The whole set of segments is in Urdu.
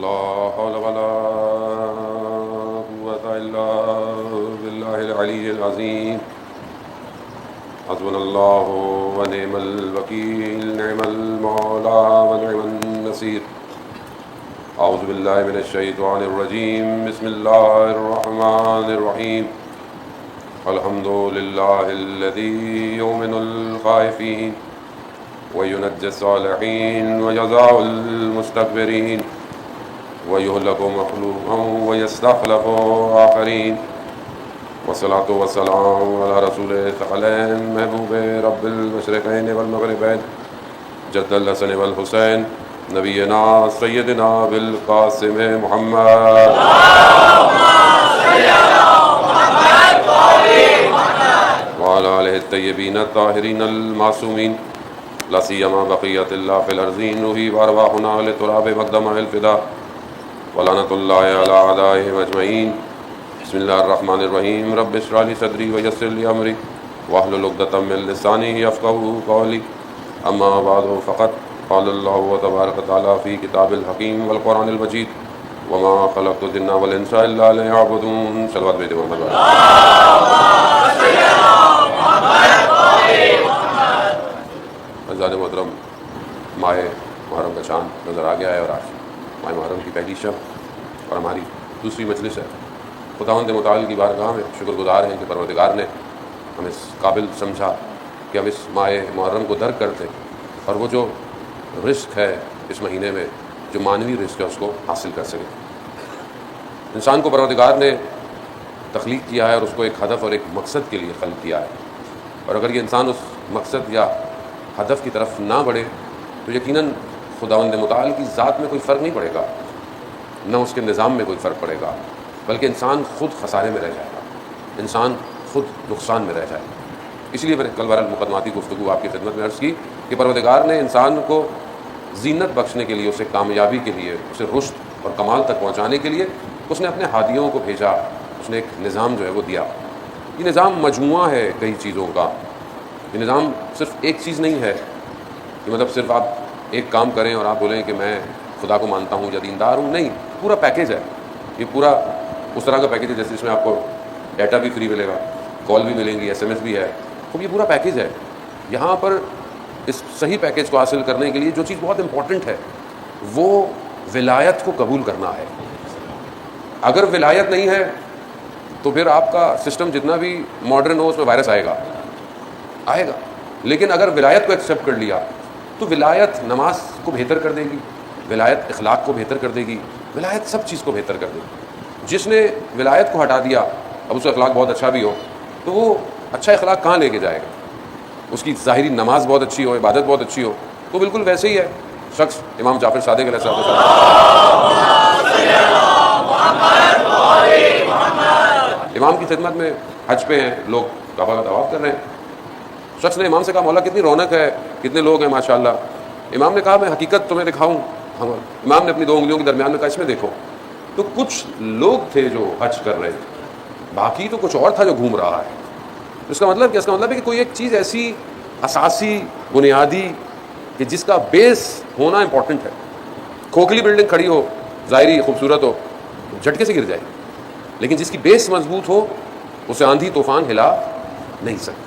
لا حول ولا قوة إلا بالله العلي العظيم. حسبنا الله ونعم الوكيل، نعم المولى ونعم النصير. أعوذ بالله من الشيطان الرجيم، بسم الله الرحمن الرحيم. الحمد لله الذي يؤمن الخائفين وينجي الصالحين ويجزع المستكبرين ويهلك مخلوقا ويستخلف آخرين. والصلاة والسلام على رسول الثقلين محبوب رب المشرقين والمغربين جد الحسن والحسين نبينا سيدنا بالقاسم محمد وعلى آله الطيبين الطاهرين المعصومين، لا سيما بقية الله في الأرضين، روحي وأرواحنا لتراب مقدمه الفداء ولعنة الله على أعدائهم أجمعين. بسم الله الرحمن الرحيم. رب اشرح لي صدري ويسر لي أمري واحلل عقدة من لساني يفقهوا قولي. أما بعد فقد قال الله تبارك وتعالى في كتاب الحكيم والقرآن المجيد: وما خلقت الجن والإنس إلا ليعبدون. صلوات بيت محمد. عزیزان محترم، ماہ محرم کا چاند نظر آ گیا ہے اور آج ماہ محرم کی پہلی شب اور ہماری دوسری مجلس ہے. خداوند متعال کی بارگاہ میں شکر گزار ہیں کہ پروردگار نے ہمیں اس قابل سمجھا کہ ہم اس ماہ محرم کو درک کرتے اور وہ جو رزق ہے اس مہینے میں، جو معنوی رزق ہے، اس کو حاصل کر سکیں. انسان کو پروردگار نے تخلیق کیا ہے اور اس کو ایک ہدف اور ایک مقصد کے لیے خلق کیا ہے، اور اگر یہ انسان اس مقصد یا ہدف کی طرف نہ بڑھے تو یقیناً خداوند متعال کی ذات میں کوئی فرق نہیں پڑے گا، نہ اس کے نظام میں کوئی فرق پڑے گا، بلکہ انسان خود خسارے میں رہ جائے گا، انسان خود نقصان میں رہ جائے گا. اس لیے میں نے کل بہرحال مقدماتی گفتگو آپ کی خدمت میں عرض کی کہ پروردگار نے انسان کو زینت بخشنے کے لیے، اسے کامیابی کے لیے، اسے رشد اور کمال تک پہنچانے کے لیے اس نے اپنے ہادیوں کو بھیجا، اس نے ایک نظام جو ہے وہ دیا. یہ نظام مجموعہ ہے کئی چیزوں کا. یہ نظام صرف ایک چیز نہیں ہے کہ مطلب صرف آپ ایک کام کریں اور آپ بولیں کہ میں خدا کو مانتا ہوں یا دیندار ہوں. نہیں، پورا پیکیج ہے. یہ پورا اس طرح کا پیکیج ہے جیسے اس میں آپ کو ڈیٹا بھی فری ملے گا، کال بھی ملیں گی، SMS بھی ہے. تو یہ پورا پیکیج ہے. یہاں پر اس صحیح پیکیج کو حاصل کرنے کے لیے جو چیز بہت امپورٹنٹ ہے وہ ولایت کو قبول کرنا ہے. اگر ولایت نہیں ہے تو پھر آپ کا سسٹم جتنا بھی ماڈرن ہو اس میں وائرس آئے گا. لیکن اگر ولایت کو ایکسیپٹ کر لیا تو ولایت نماز کو بہتر کر دے گی، ولایت اخلاق کو بہتر کر دے گی، ولایت سب چیز کو بہتر کر دے گی. جس نے ولایت کو ہٹا دیا، اب اس کا اخلاق بہت اچھا بھی ہو تو وہ اچھا اخلاق کہاں لے کے جائے گا؟ اس کی ظاہری نماز بہت اچھی ہو، عبادت بہت اچھی ہو تو بالکل ویسے ہی ہے شخص امام جعفر صادق علیہ السلام امام کی خدمت میں حج پہ ہیں، لوگ کعبہ کا طواف کر رہے ہیں. شخص نے امام سے کہا مولا کتنی رونق ہے، کتنے لوگ ہیں ماشاءاللہ. امام نے کہا میں حقیقت تمہیں دکھاؤں. امام نے اپنی دو انگلیوں کے درمیان میں کہا اس میں دیکھو. تو کچھ لوگ تھے جو حج کر رہے تھے، باقی تو کچھ اور تھا جو گھوم رہا ہے. اس کا مطلب کیا؟ اس کا مطلب ہے کہ کوئی ایک چیز ایسی اساسی بنیادی کہ جس کا بیس ہونا امپورٹنٹ ہے. کھوکھلی بلڈنگ کھڑی ہو، ظاہری خوبصورت ہو، جھٹکے سے گر جائے گی، لیکن جس کی بیس مضبوط ہو اسے آندھی طوفان ہلا نہیں سکتا.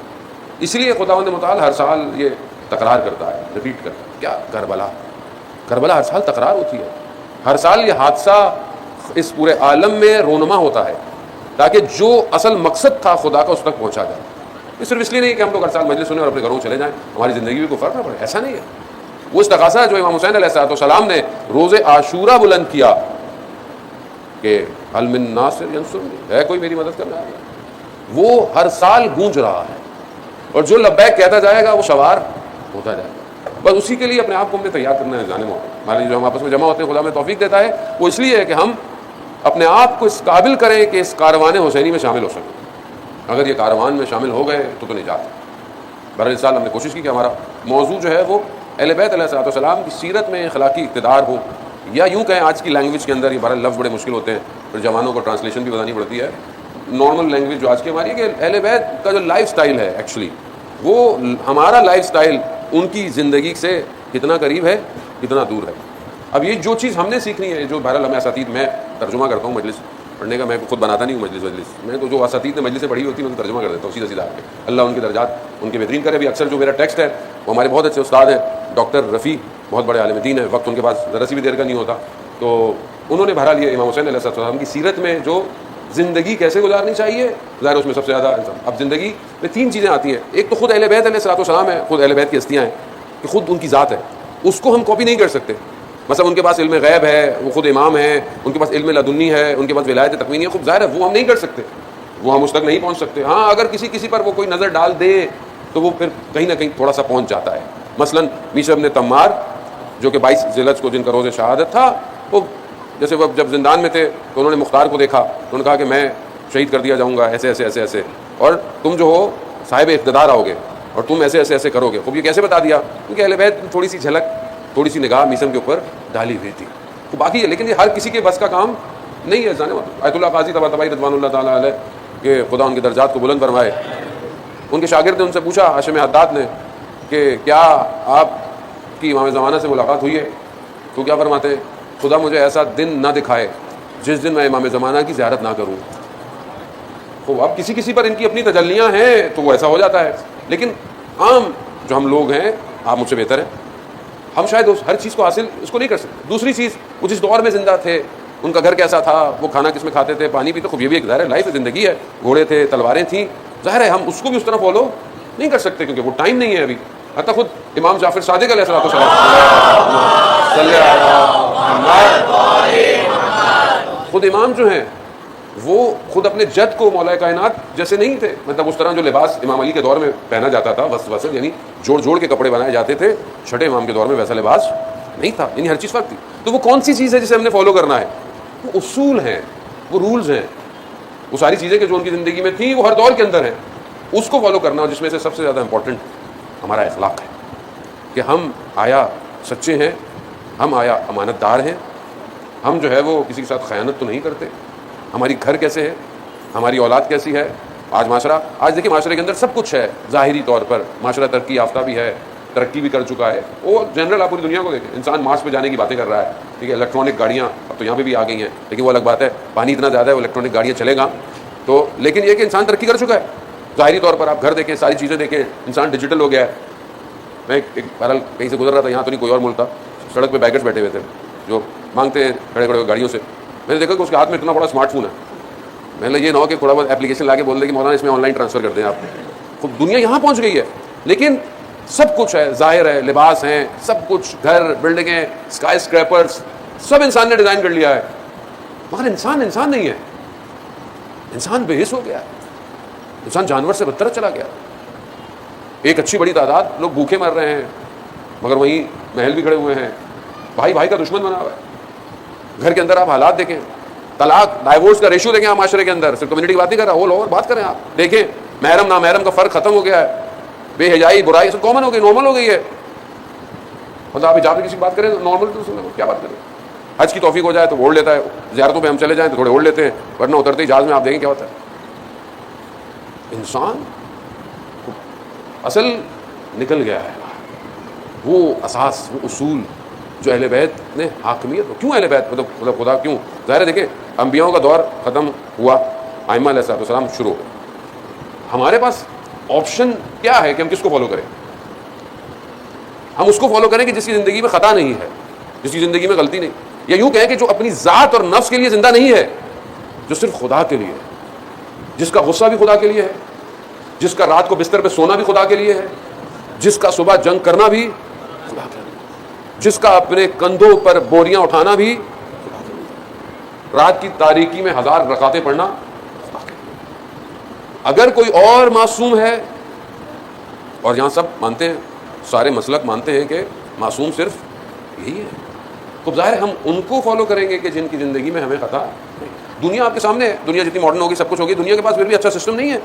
اس لیے خداوند متعال ہر سال یہ تکرار کرتا ہے، ریپیٹ کرتا ہے. کیا؟ کربلا ہر سال تکرار ہوتی ہے. ہر سال یہ حادثہ اس پورے عالم میں رونما ہوتا ہے تاکہ جو اصل مقصد تھا خدا کا اس تک پہنچا جائے. یہ صرف اس لیے نہیں کہ ہم لوگ ہر سال مجلس سنیں اور اپنے گھروں چلے جائیں، ہماری زندگی میں کوئی فرق نہ پڑے. ایسا نہیں ہے. وہ استغاثہ جو امام حسین علیہ السلام نے روز عاشورہ بلند کیا کہ هل من ناصر ینصرنی، ہے کوئی میری مدد کرنے والا، وہ ہر سال گونج رہا ہے. اور جو لبیک کہتا جائے گا وہ سوار ہوتا جائے گا. بس اسی کے لیے اپنے آپ کو ہم نے تیار کرنا ہے. جانے ہمارے جو ہم آپس میں جمع ہوتے ہیں خدا میں توفیق دیتا ہے وہ اس لیے ہے کہ ہم اپنے آپ کو اس قابل کریں کہ اس کاروان حسینی میں شامل ہو سکیں. اگر یہ کاروان میں شامل ہو گئے تو نجات. بہرحال اس سال ہم نے کوشش کی کہ ہمارا موضوع جو ہے وہ اہل بیت علیہ السلام کی سیرت میں اخلاقی اقتدار ہو، یا یوں کہیں آج کی لینگویج کے اندر یہ بہرحال لفظ بڑے مشکل ہوتے ہیں، پھر جوانوں کو ٹرانسلیشن بھی بتانی پڑتی ہے. نارمل لینگویج جو آج کی ہماری ہے کہ اہل بیت کا جو لائف سٹائل ہے ایکچولی وہ ہمارا لائف سٹائل ان کی زندگی سے کتنا قریب ہے کتنا دور ہے. اب یہ جو چیز ہم نے سیکھنی ہے، جو بہرحال ہمیں اساتید، میں ترجمہ کرتا ہوں مجلس پڑھنے کا، میں خود بناتا نہیں ہوں مجلس، میں تو جو اساتید نے مجلسیں پڑھی ہوتی ہیں میں تو ترجمہ کر دیتا ہوں سیدھا سیدھا کے، اللہ ان کے درجات ان کے بہترین کرے. بھی اکثر جو میرا ٹیکسٹ ہے وہ ہمارے بہت اچھے استاد ہیں، ڈاکٹر رفیع، بہت بڑے عالم دین ہیں، وقت ان کے پاس ذرا سی بھی دیر کا نہیں ہوتا، تو انہوں نے بہرحال یہ امام حسین علیہ السلام کی سیرت میں جو زندگی کیسے گزارنی چاہیے، ظاہر اس میں سب سے زیادہ اب زندگی میں 3 چیزیں آتی ہیں. ایک تو خود اہل بیت علیہ السلام ہے، خود اہل بیت کی ہستیاں ہیں کہ خود ان کی ذات ہے، اس کو ہم کاپی نہیں کر سکتے. مثلا ان کے پاس علم غیب ہے، وہ خود امام ہیں، ان کے پاس علم لدنی ہے، ان کے پاس ولایت تکوینی ہے، خود ظاہر ہے وہ ہم نہیں کر سکتے، وہ ہم اس تک نہیں پہنچ سکتے. ہاں اگر کسی پر وہ کوئی نظر ڈال دے تو وہ پھر کہیں نہ کہیں تھوڑا سا پہنچ جاتا ہے. مثلا میشا ابن تمار جو کہ 22 ذیلحج کو جن کا روز شہادت تھا، وہ جیسے وہ جب زندان میں تھے تو انہوں نے مختار کو دیکھا تو انہوں نے کہا کہ میں شہید کر دیا جاؤں گا ایسے ایسے ایسے ایسے، اور تم جو ہو صاحب اقتدار آؤ گے اور تم ایسے ایسے ایسے کرو گے. خوب یہ کیسے بتا دیا؟ کیونکہ اہل بیت تھوڑی سی جھلک، تھوڑی سی نگاہ میسم کے اوپر ڈالی ہوئی تھی. تو باقی ہے، لیکن یہ ہر کسی کے بس کا کام نہیں ہے. آیت اللہ قاضی طباطبائی رضوان اللہ تعالیٰ علیہ کہ خدا ان کے درجات کو بلند فرمائے، ان کے شاگرد نے ان سے پوچھا، ہاشم حداد نے، کہ کیا آپ کی امام زمانہ سے ملاقات ہوئی ہے؟ تو کیا فرماتے ہیں؟ خدا مجھے ایسا دن نہ دکھائے جس دن میں امام زمانہ کی زیارت نہ کروں. تو اب کسی پر ان کی اپنی تجلیاں ہیں تو وہ ایسا ہو جاتا ہے، لیکن عام جو ہم لوگ ہیں، آپ مجھ سے بہتر ہیں، ہم شاید ہر چیز کو حاصل اس کو نہیں کر سکتے. دوسری چیز، وہ جس دور میں زندہ تھے، ان کا گھر کیسا تھا، وہ کھانا کس میں کھاتے تھے، پانی پیتے، خوب یہ بھی ایک ظاہر ہے لائف زندگی ہے، گھوڑے تھے، تلواریں تھیں، ظاہر ہے ہم اس کو بھی اس طرح فالو نہیں کر سکتے کیونکہ وہ ٹائم نہیں ہے ابھی. حتیٰ خود امام جعفر صادق علیہ السلام خود امام جو ہیں وہ خود اپنے جد کو مولا کائنات جیسے نہیں تھے، مطلب اس طرح جو لباس امام علی کے دور میں پہنا جاتا تھا، وسط یعنی جوڑ کے کپڑے بنائے جاتے تھے، چھٹے امام کے دور میں ویسا لباس نہیں تھا، یعنی ہر چیز فرق تھی. تو وہ کون سی چیز ہے جسے ہم نے فالو کرنا ہے؟ وہ اصول ہیں، وہ رولز ہیں، وہ ساری چیزیں کہ جو ان کی زندگی میں تھیں وہ ہر دور کے اندر ہیں، اس کو فالو کرنا. جس میں سے سب سے زیادہ امپورٹنٹ ہمارا اخلاق ہے کہ ہم آیا سچے ہیں، ہم آیا امانت دار ہیں، ہم جو ہے وہ کسی کے ساتھ خیانت تو نہیں کرتے، ہماری گھر کیسے ہے، ہماری اولاد کیسی ہے. آج معاشرہ، آج دیکھیں معاشرے کے اندر سب کچھ ہے، ظاہری طور پر معاشرہ ترقی یافتہ بھی ہے، ترقی بھی کر چکا ہے. وہ جنرل آپ پوری دنیا کو دیکھیں، انسان مارس پہ جانے کی باتیں کر رہا ہے، ٹھیک ہے، الیکٹرانک گاڑیاں اب تو یہاں پہ بھی آ گئی ہیں، لیکن وہ الگ بات ہے، پانی اتنا زیادہ ہے وہ الیکٹرانک گاڑیاں چلے گا تو، لیکن یہ کہ انسان ترقی کر چکا ہے ظاہری طور پر. آپ گھر دیکھیں، ساری چیزیں دیکھیں، انسان ڈیجیٹل ہو گیا ہے. میں ایک بہرحال کہیں سے گزر رہا تھا، یہاں تو نہیں کوئی اور ملک تھا، سڑک پہ بیگرز بیٹھے ہوئے تھے جو مانگتے ہیں کھڑے کھڑے گاڑیوں سے. میں نے دیکھا کہ اس کے ہاتھ میں اتنا بڑا اسمارٹ فون ہے. میں نے یہ نہ ہو کہ تھوڑا بہت اپلیکیشن لا کے بول دیں کہ مولانا اس میں آن لائن ٹرانسفر کر دیں آپ. خود دنیا یہاں پہنچ گئی ہے، لیکن سب کچھ ہے، ظاہر ہے، لباس ہیں، سب کچھ، گھر، بلڈنگیں، اسکائی اسکریپرز، سب انسان نے ڈیزائن کر لیا ہے، مگر انسان نہیں ہے. انسان بے حس ہو گیا ہے، انسان جانور سے بدتر چلا گیا. ایک اچھی بڑی تعداد لوگ بھوکے مر رہے ہیں، مگر وہیں محل بھی کھڑے ہوئے ہیں، بھائی کا دشمن بنا ہوا ہے. گھر کے اندر آپ حالات دیکھیں، طلاق، ڈائیورس کا ریشو دیکھیں آپ معاشرے کے اندر، صرف کمیونٹی کی بات نہیں کر رہا، آل اوور بات کریں آپ، دیکھیں محرم نامحرم کا فرق ختم ہو گیا ہے، بے حیائی، برائی سب کامن ہو گئی، نارمل ہو گئی ہے. مطلب آپ حجاب کی کسی بات کریں نارمل، تو کیا بات کریں؟ حج کی توفیق ہو جائے تو اوڑھ لیتا ہے، زیارتوں پہ ہم چلے جائیں تو تھوڑے اوڑھ لیتے ہیں، ورنہ اترتے ہی جہاز میں آپ دیکھیں کیا ہوتا ہے. انسان اصل نکل گیا ہے، وہ اساس، وہ اصول جو اہل بیت نے حاکمیت. کیوں اہل بیت مطلب خدا کیوں؟ ظاہر ہے دیکھیں انبیاؤں کا دور ختم ہوا، ائمہ علیہ السلام شروع ہو. ہمارے پاس آپشن کیا ہے کہ ہم کس کو فالو کریں؟ ہم اس کو فالو کریں کہ جس کی زندگی میں خطا نہیں ہے، جس کی زندگی میں غلطی نہیں، یا یوں کہیں کہ جو اپنی ذات اور نفس کے لیے زندہ نہیں ہے، جو صرف خدا کے لیے ہے، جس کا غصہ بھی خدا کے لیے ہے، جس کا رات کو بستر پہ سونا بھی خدا کے لیے ہے، جس کا صبح جنگ کرنا بھی خدا کے لیے، جس کا اپنے کندھوں پر بوریاں اٹھانا بھی خدا کے لیے، رات کی تاریکی میں 1000 رکعتیں پڑھنا خدا کے لیے. اگر کوئی اور معصوم ہے، اور یہاں سب مانتے ہیں، سارے مسلک مانتے ہیں کہ معصوم صرف یہی ہے، تو ظاہر ہم ان کو فالو کریں گے کہ جن کی زندگی میں ہمیں خطا نہیں. دنیا آپ کے سامنے ہے، دنیا جتنی ماڈرن ہوگی سب کچھ ہوگی، دنیا کے پاس پھر بھی اچھا سسٹم نہیں ہے.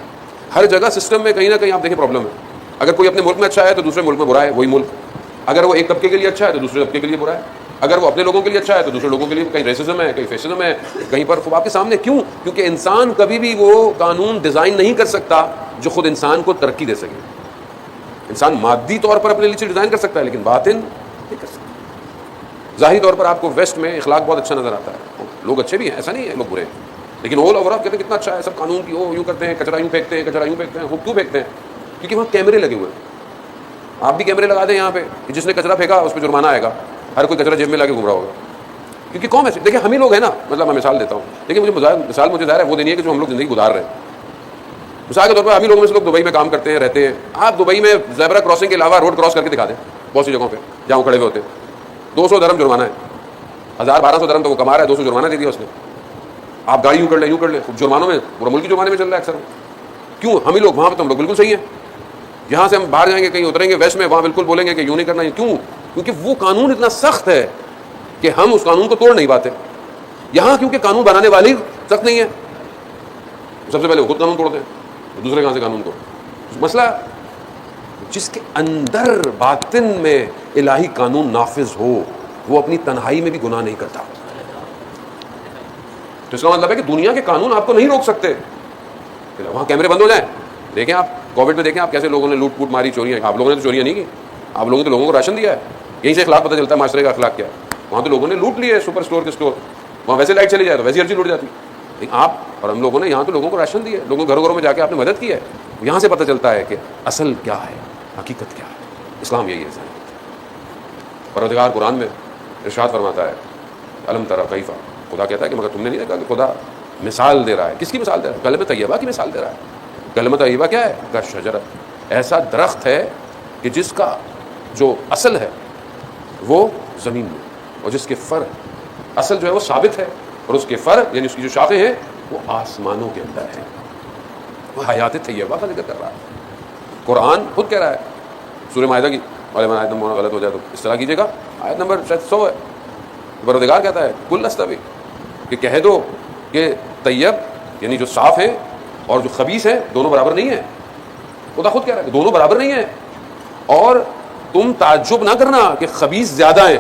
ہر جگہ سسٹم میں کہیں نہ کہیں آپ دیکھیں پرابلم ہے. اگر کوئی اپنے ملک میں اچھا ہے تو دوسرے ملک میں برا ہے وہی ملک. اگر وہ ایک طبقے کے لیے اچھا ہے تو دوسرے طبقے کے لیے برا ہے. اگر وہ اپنے لوگوں کے لیے اچھا ہے تو دوسرے لوگوں کے لیے کہیں ریسزم ہے، کہیں فیشزم ہے، کہیں پر خوب آپ کے سامنے. کیوں؟ کیونکہ انسان کبھی بھی وہ قانون ڈیزائن نہیں کر سکتا جو خود انسان کو ترقی دے سکے. انسان مادی طور پر اپنے لیے ڈیزائن کر سکتا ہے لیکن باطن نہیں کر سکتا. ظاہری طور پر آپ کو ویسٹ میں اخلاق بہت اچھا نظر آتا ہے، لوگ اچھے بھی ہیں، ایسا نہیں ہے لوگ برے ہیں، لیکن وہ لوگ کہتے ہیں کتنا اچھا ہے، سب قانون کی وہ یوں کرتے ہیں، کچرا یوں پھینکتے ہیں، کچرا یوں پھینکتے ہیں. وہ کیوں پھینکتے ہیں؟ کیونکہ وہاں کیمرے لگے ہوئے ہیں. آپ بھی کیمرے لگا دیں یہاں پہ کہ جس نے کچرا پھینکا اس پہ جرمانہ آئے گا، ہر کوئی کچرا جیب میں لا کے گھوم رہا ہوگا. کیونکہ قوم ایسے، دیکھیں ہم ہی لوگ ہیں نا، مطلب میں مثال دیتا ہوں، لیکن مثال مجھے ظاہر ہے وہ دینی ہے کہ جو ہم لوگ زندگی گزار رہے ہیں. مثال کے طور پر ہم ہی لوگوں میں سے لوگ دبئی میں کام کرتے ہیں، رہتے ہیں. آپ دبئی میں زیبرا کراسنگ کے علاوہ روڈ کراس کر کے دکھا دیں بہت سی جگہوں پہ جہاں وہ کھڑے ہوئے ہوتے ہیں، 200 درہم جرمانہ ہے، 1000-1200 درہم تو وہ کما رہا ہے، 200 جرمانہ دے دیا اس نے. آپ گاڑی یوں کر لیں جرمانوں میں پورا ملک جرمانے میں چل رہا ہے اکثر. کیوں؟ ہم ہی لوگ وہاں پہ تو ہم لوگ بالکل صحیح ہیں. یہاں سے ہم باہر جائیں گے، کہیں اتریں گے ویسٹ میں، وہاں بالکل بولیں گے کہ یوں نہیں کرنا. کیوں؟ کیونکہ وہ قانون اتنا سخت ہے کہ ہم اس قانون کو توڑ نہیں پاتے. یہاں کیونکہ قانون بنانے والی سخت نہیں ہے، سب سے پہلے وہ خود قانون توڑتے ہیں، دوسرے کہاں سے قانون کو. مسئلہ جس کے اندر باطن میں الہی قانون نافذ ہو وہ اپنی تنہائی میں بھی گناہ نہیں کرتا. تو اس کا مطلب ہے کہ دنیا کے قانون آپ کو نہیں روک سکتے. وہاں کیمرے بند ہو جائیں. دیکھیں آپ کووڈ میں، دیکھیں آپ کیسے لوگوں نے لوٹ پوٹ ماری، چوریاں. آپ لوگوں نے تو چوریاں نہیں کی، آپ لوگوں نے تو لوگوں کو راشن دیا ہے. یہیں سے اخلاق پتہ چلتا ہے معاشرے کا اخلاق کیا ہے. وہاں تو لوگوں نے لوٹ لیے سپر اسٹور کے اسٹور، وہاں ویسے لائٹ چلی جائے تو ویسے ہر چیز لوٹ جاتی. لیکن آپ اور ہم لوگوں نے یہاں تو لوگوں کو راشن دیا ہے، لوگوں گھروں گھروں میں جا کے آپ نے مدد کی ہے. یہاں سے پتہ چلتا ہے کہ اصل کیا ہے، حقیقت کیا ہے. اسلام یہی ہے. پروردگار قرآن میں ارشاد فرماتا ہے الم تری کیف، خدا کہتا ہے کہ مگر تم نے نہیں دیکھا کہ خدا مثال دے رہا ہے. کس کی مثال دے رہا ہے؟ کلمہ طیبہ کی مثال دے رہا ہے. کلمہ طیبہ کیا ہے؟ کا شجرت، ایسا درخت ہے کہ جس کا جو اصل ہے وہ زمین میں، اور جس کے فر اصل جو ہے وہ ثابت ہے، اور اس کے فر یعنی اس کی جو شاخیں ہیں وہ آسمانوں کے اندر ہے. وہ حیات طیبہ کا ذکر کر رہا ہے. قرآن خود کہہ رہا ہے سورہ مائدہ کی، اور آیت نمبر غلط ہو جائے تو اصلاح کیجیے گا، آیت نمبر شاید 100 ہے. پروردگار کہتا ہے کل استوی، کہ کہہ دو کہ طیب یعنی جو صاف ہیں اور جو خبیث ہیں دونوں برابر نہیں ہیں. خدا خود کہہ رہا ہے کہ دونوں برابر نہیں ہیں، اور تم تعجب نہ کرنا کہ خبیث زیادہ ہیں.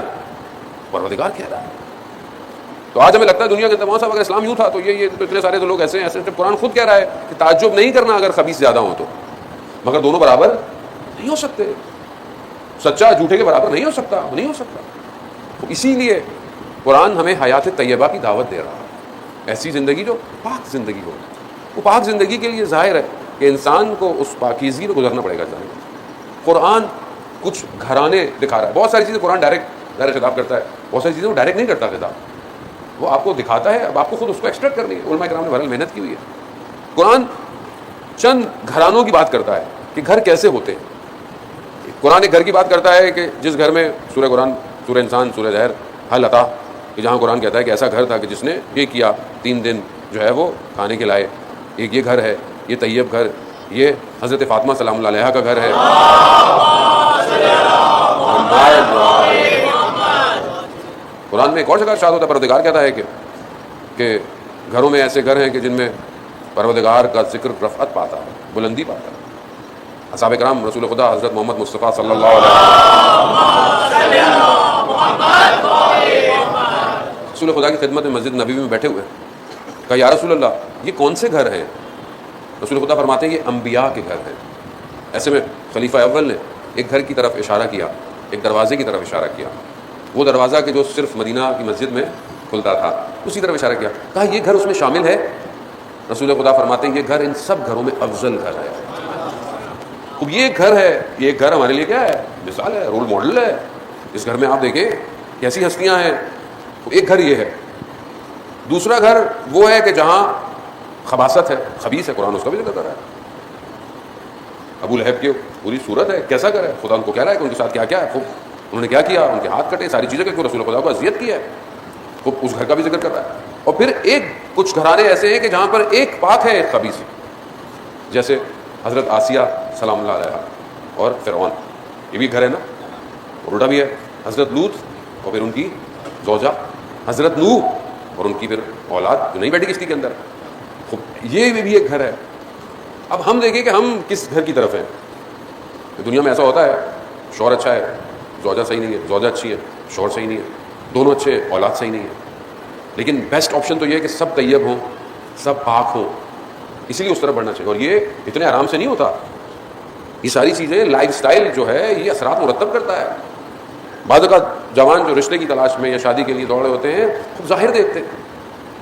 پروردگار کہہ رہا ہے. تو آج ہمیں لگتا ہے دنیا کے تمام صاحب اگر اسلام یوں تھا تو یہ تو اتنے سارے تو لوگ ایسے ہیں ایسے. قرآن خود کہہ رہا ہے کہ تعجب نہیں کرنا اگر خبیث زیادہ ہوں تو، مگر دونوں برابر نہیں ہو سکتے. سچا جھوٹے کے برابر نہیں ہو سکتا، نہیں ہو سکتا. تو اسی لیے قرآن ہمیں حیات طیبہ کی دعوت دے رہا ہے، ایسی زندگی جو پاک زندگی ہو. وہ پاک زندگی کے لیے ظاہر ہے کہ انسان کو اس پاکیزگی کو گزرنا پڑے گا. قرآن کچھ گھرانے دکھا رہا ہے. بہت ساری چیزیں قرآن ڈائریکٹ خطاب کرتا ہے، بہت ساری چیزیں وہ ڈائریکٹ نہیں کرتا خطاب، وہ آپ کو دکھاتا ہے. اب آپ کو خود اس کو ایکسٹریکٹ کرنی ہے. علماء کرام نے بہرحال محنت کی ہوئی ہے. قرآن چند گھرانوں کی بات کرتا ہے کہ گھر کیسے ہوتے ہیں. قرآن ایک گھر کی بات کرتا ہے کہ جس گھر میں سورہ قرآن، سورہ انسان، سورہ زہر، حل عطا، کہ جہاں قرآن کہتا ہے کہ ایسا گھر تھا کہ جس نے یہ کیا 3 دن جو ہے وہ کھانے کے لائے. ایک یہ گھر ہے، یہ طیب گھر، یہ حضرت فاطمہ سلام اللہ علیہا کا گھر ہے. قرآن میں ایک اور جگہ ارشاد ہوتا ہے، پروردگار کہتا ہے کہ گھروں میں ایسے گھر ہیں کہ جن میں پروردگار کا ذکر رفعت پاتا ہے، بلندی پاتا ہے. اصحاب کرام رسول خدا حضرت محمد مصطفیٰ صلی اللہ علیہ وسلم رسول خدا کی خدمت میں مسجد نبوی میں بیٹھے ہوئے ہیں. کہا یا رسول اللہ یہ کون سے گھر ہیں؟ رسول خدا فرماتے ہیں یہ انبیاء کے گھر ہیں. ایسے میں خلیفہ اول نے ایک گھر کی طرف اشارہ کیا، ایک دروازے کی طرف اشارہ کیا. وہ دروازہ کہ جو صرف مدینہ کی مسجد میں کھلتا تھا، اسی طرف اشارہ کیا. کہا یہ گھر اس میں شامل ہے؟ رسول خدا فرماتے ہیں یہ گھر ان سب گھروں میں افضل گھر ہے. اب یہ گھر ہے، یہ گھر ہمارے لیے کیا ہے؟ مثال ہے، رول ماڈل ہے. اس گھر میں آپ دیکھیں کیسی ہستیاں ہیں. ایک گھر یہ ہے. دوسرا گھر وہ ہے کہ جہاں خباثت ہے، خبیث ہے. قرآن اس کا بھی ذکر کر رہا ہے. ابو لہب کی پوری صورت ہے، کیسا گھر ہے. خدا ان کو کہہ رہا ہے کہ ان کے ساتھ کیا کیا ہے. انہوں نے کیا کیا، ان کے ہاتھ کٹے، ساری چیزیں کہ رسول خدا کو اذیت کی ہے. اس گھر کا بھی ذکر کر رہا ہے. اور پھر کچھ گھرانے ایسے ہیں کہ جہاں پر ایک پاک ہے ایک خبیث، جیسے حضرت آسیہ سلام اللہ علیہ اور فرعون. یہ بھی گھر ہے نا. الٹا بھی ہے، حضرت لوط اور پھر ان کی زوجہ، حضرت نوح اور ان کی پھر اولاد جو نہیں بیٹھی کسی کے اندر. یہ بھی ایک گھر ہے. اب ہم دیکھیں کہ ہم کس گھر کی طرف ہیں. دنیا میں ایسا ہوتا ہے شوہر اچھا ہے، زوجہ صحیح نہیں ہے، زوجہ اچھی ہے، شوہر صحیح نہیں ہے، دونوں اچھے ہیں، اولاد صحیح نہیں ہے. لیکن بیسٹ آپشن تو یہ ہے کہ سب طیب ہوں، سب پاک ہوں. اسی لیے اس طرف بڑھنا چاہیے. اور یہ اتنے آرام سے نہیں ہوتا. یہ ساری چیزیں لائف سٹائل جو ہے یہ اثرات مرتب کرتا ہے. بعض اوقات جوان جو رشتے کی تلاش میں یا شادی کے لیے دوڑے ہوتے ہیں خود ظاہر دیکھتے ہیں،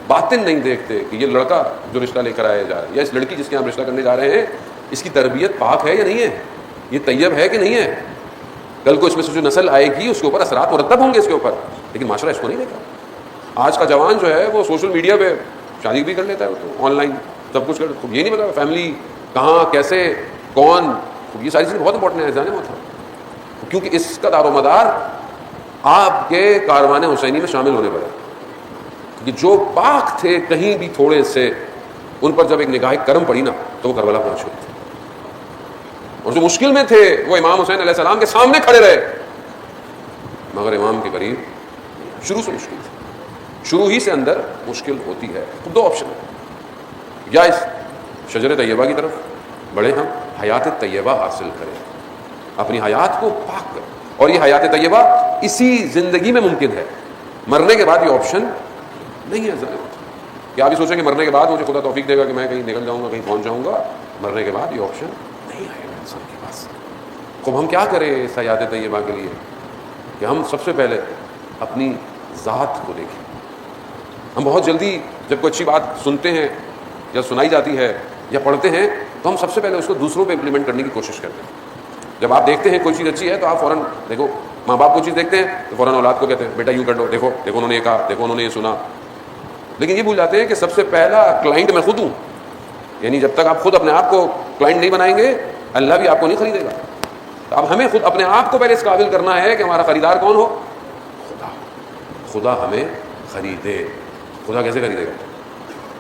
باطن نہیں دیکھتے کہ یہ لڑکا جو رشتہ لے کر آیا جا رہا ہے یا اس لڑکی جس کے ہم رشتہ کرنے جا رہے ہیں اس کی تربیت پاک ہے یا نہیں ہے، یہ طیب ہے کہ نہیں ہے، کل کو اس میں سے جو نسل آئے گی اس کے اوپر اثرات مرتب ہوں گے اس کے اوپر، لیکن معاشرہ اس کو نہیں دیکھا۔ آج کا جوان جو ہے وہ سوشل میڈیا پہ شادی بھی کر لیتا ہے، تو آن لائن سب کچھ کر، یہ نہیں پتا فیملی کہاں کیسے کون، یہ ساری چیزیں بہت امپورٹنٹ ہیں جانے مطلب، کیونکہ اس کا دار و مدار آپ کے کاروان حسینی میں شامل ہونے پر ہے، کہ جو پاک تھے کہیں بھی تھوڑے سے، ان پر جب ایک نگاہ کرم پڑی نا تو وہ کربلا پہنچ گئے تھے، اور جو مشکل میں تھے وہ امام حسین علیہ السلام کے سامنے کھڑے رہے، مگر امام کے قریب شروع سے مشکل تھی، شروع ہی سے اندر مشکل ہوتی ہے۔ تو دو آپشن ہے، یا اس شجر طیبہ کی طرف بڑھے ہم، حیات طیبہ حاصل کریں، اپنی حیات کو پاک کریں، اور یہ حیات طیبہ اسی زندگی میں ممکن ہے، مرنے کے بعد یہ آپشن نہیں ہے۔ کہ آپ یہ سوچیں کہ مرنے کے بعد مجھے خدا توفیق دے گا کہ میں کہیں نکل جاؤں گا، کہیں پہنچ جاؤں گا، مرنے کے بعد یہ آپشن نہیں آئے گا انسان کے پاس۔ تو ہم کیا کریں اس حیات طیبہ کے لیے کہ ہم سب سے پہلے اپنی ذات کو دیکھیں۔ ہم بہت جلدی جب کوئی اچھی بات سنتے ہیں یا سنائی جاتی ہے یا پڑھتے ہیں تو ہم سب سے پہلے اس کو دوسروں پہ امپلیمنٹ کرنے کی کوشش کرتے ہیں۔ جب آپ دیکھتے ہیں کوئی چیز اچھی ہے تو آپ فوراً دیکھو، ماں باپ کوئی چیز دیکھتے ہیں تو فوراً اولاد کو کہتے ہیں بیٹا یوں کر دو، دیکھو دیکھو انہوں نے یہ کہا، دیکھو انہوں نے یہ سنا، لیکن یہ بھول جاتے ہیں کہ سب سے پہلا کلائنٹ میں خود ہوں، یعنی جب تک آپ خود اپنے آپ کو کلائنٹ نہیں بنائیں گے اللہ بھی آپ کو نہیں خریدے گا۔ تو اب ہمیں خود اپنے آپ کو پہلے اس قابل کرنا ہے کہ ہمارا خریدار کون ہو؟ خدا۔ خدا ہمیں خریدے۔ خدا کیسے خریدے گا؟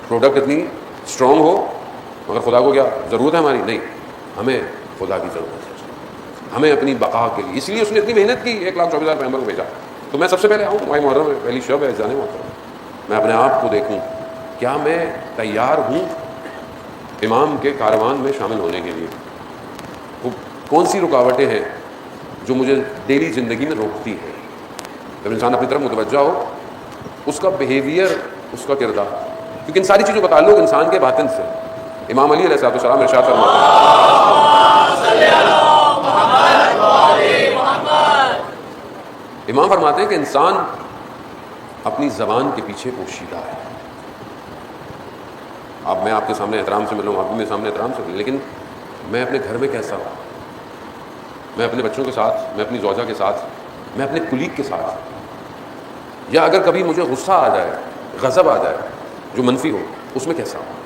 پروڈکٹ اتنی اسٹرانگ ہو مگر خدا کو کیا ضرورت ہے ہماری؟ نہیں، ہمیں خدا کی ضرورت ہے، ہمیں اپنی بقا کے لیے، اس لیے اس نے اتنی محنت کی، 1,24,000 پیغمبر کو بھیجا۔ تو میں سب سے پہلے آؤں، ماہ محرم میں پہلی شب ہے جانے محترم، میں اپنے آپ کو دیکھوں کیا میں تیار ہوں امام کے کاروان میں شامل ہونے کے لیے؟ وہ کون سی رکاوٹیں ہیں جو مجھے ڈیلی زندگی میں روکتی ہیں؟ جب انسان اپنی طرف متوجہ ہو، اس کا بیہیویئر، اس کا کردار، کیونکہ ان ساری چیزوں کا تعلق انسان کے باطن سے۔ امام علی علیہ السلام ارشاد فرماتے ہیں، امام فرماتے ہیں کہ انسان اپنی زبان کے پیچھے پوشیدہ ہے۔ اب میں آپ کے سامنے احترام سے مل رہا ہوں، آپ بھی میرے سامنے احترام سے مل، لیکن میں اپنے گھر میں کیسا ہوں؟ میں اپنے بچوں کے ساتھ، میں اپنی زوجہ کے ساتھ، میں اپنے کلیگ کے ساتھ، یا اگر کبھی مجھے غصہ آ جائے، غضب آ جائے جو منفی ہو، اس میں کیسا ہوں؟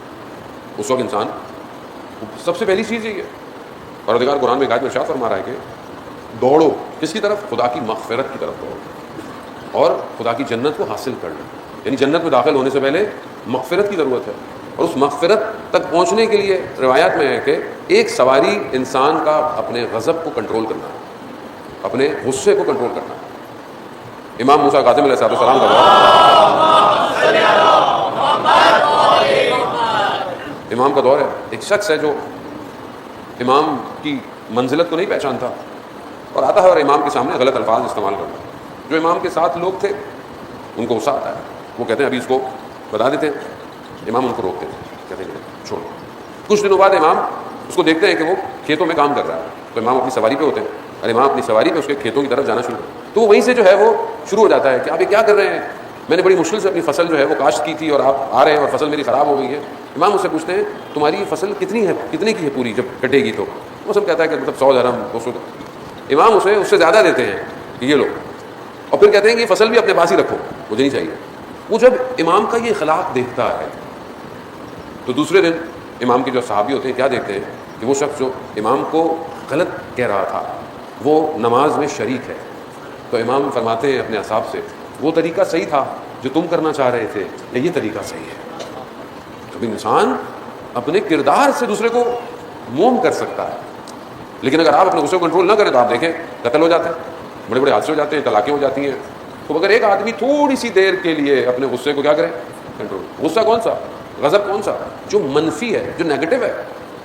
اس وقت انسان سب سے پہلی چیز یہ ہے، پروردگار قرآن میں ایک آیت میں ارشاد فرما رہا ہے کہ دوڑو کس کی طرف؟ خدا کی مغفرت کی طرف دوڑو، اور خدا کی جنت کو حاصل کرنا، یعنی جنت میں داخل ہونے سے پہلے مغفرت کی ضرورت ہے، اور اس مغفرت تک پہنچنے کے لیے روایات میں ہے کہ ایک سواری انسان کا اپنے غضب کو کنٹرول کرنا، اپنے غصے کو کنٹرول کرنا۔ امام موسیٰ کاظم علیہ السلام امام کا دور ہے، ایک شخص ہے جو امام کی منزلت کو نہیں پہچانتا اور آتا ہے اور امام کے سامنے غلط الفاظ استعمال کرتا ہے۔ جو امام کے ساتھ لوگ تھے ان کو غصہ آتا ہے، وہ کہتے ہیں ابھی اس کو بتا دیتے ہیں، امام ان کو روکتے ہیں، کہتے ہیں چھوڑو۔ کچھ دنوں بعد امام اس کو دیکھتے ہیں کہ وہ کھیتوں میں کام کر رہا ہے، تو امام اپنی سواری پہ ہوتے ہیں اور امام اپنی سواری پہ اس کے کھیتوں کی طرف جانا شروع کرتے ہیں، تو وہیں سے جو ہے وہ شروع ہو جاتا ہے کہ آپ یہ کیا کر رہے ہیں؟ میں نے بڑی مشکل سے اپنی فصل جو ہے وہ کاشت کی تھی اور آپ آ رہے ہیں اور فصل میری خراب ہو گئی ہے۔ امام اس سے پوچھتے ہیں تمہاری فصل کتنی ہے، کتنے کی ہے پوری جب کٹے گی؟ تو وہ سب کہتا ہے کہ مطلب 100 درہم 200۔ امام اسے اس سے زیادہ دیتے ہیں کہ یہ لو، اور پھر کہتے ہیں کہ یہ فصل بھی اپنے پاس ہی رکھو، مجھے نہیں چاہیے۔ وہ جب امام کا یہ اخلاق دیکھتا ہے تو دوسرے دن امام کے جو صحابی ہوتے ہیں کیا دیکھتے ہیں کہ وہ شخص جو امام کو غلط کہہ رہا تھا وہ نماز میں شریک ہے، تو امام فرماتے ہیں اپنے اصحاب سے وہ طریقہ صحیح تھا جو تم کرنا چاہ رہے تھے یا یہ طریقہ صحیح ہے؟ تو انسان اپنے کردار سے دوسرے کو موم کر سکتا ہے، لیکن اگر آپ اپنے غصے کو کنٹرول نہ کریں تو آپ دیکھیں قتل ہو جاتے ہیں، بڑے بڑے حادثے ہو جاتے ہیں، طلاقیں ہو جاتی ہیں۔ تو اگر ایک آدمی تھوڑی سی دیر کے لیے اپنے غصے کو کیا کرے؟ کنٹرول۔ غصہ کون سا؟ غضب کون سا؟ جو منفی ہے، جو نیگیٹو ہے۔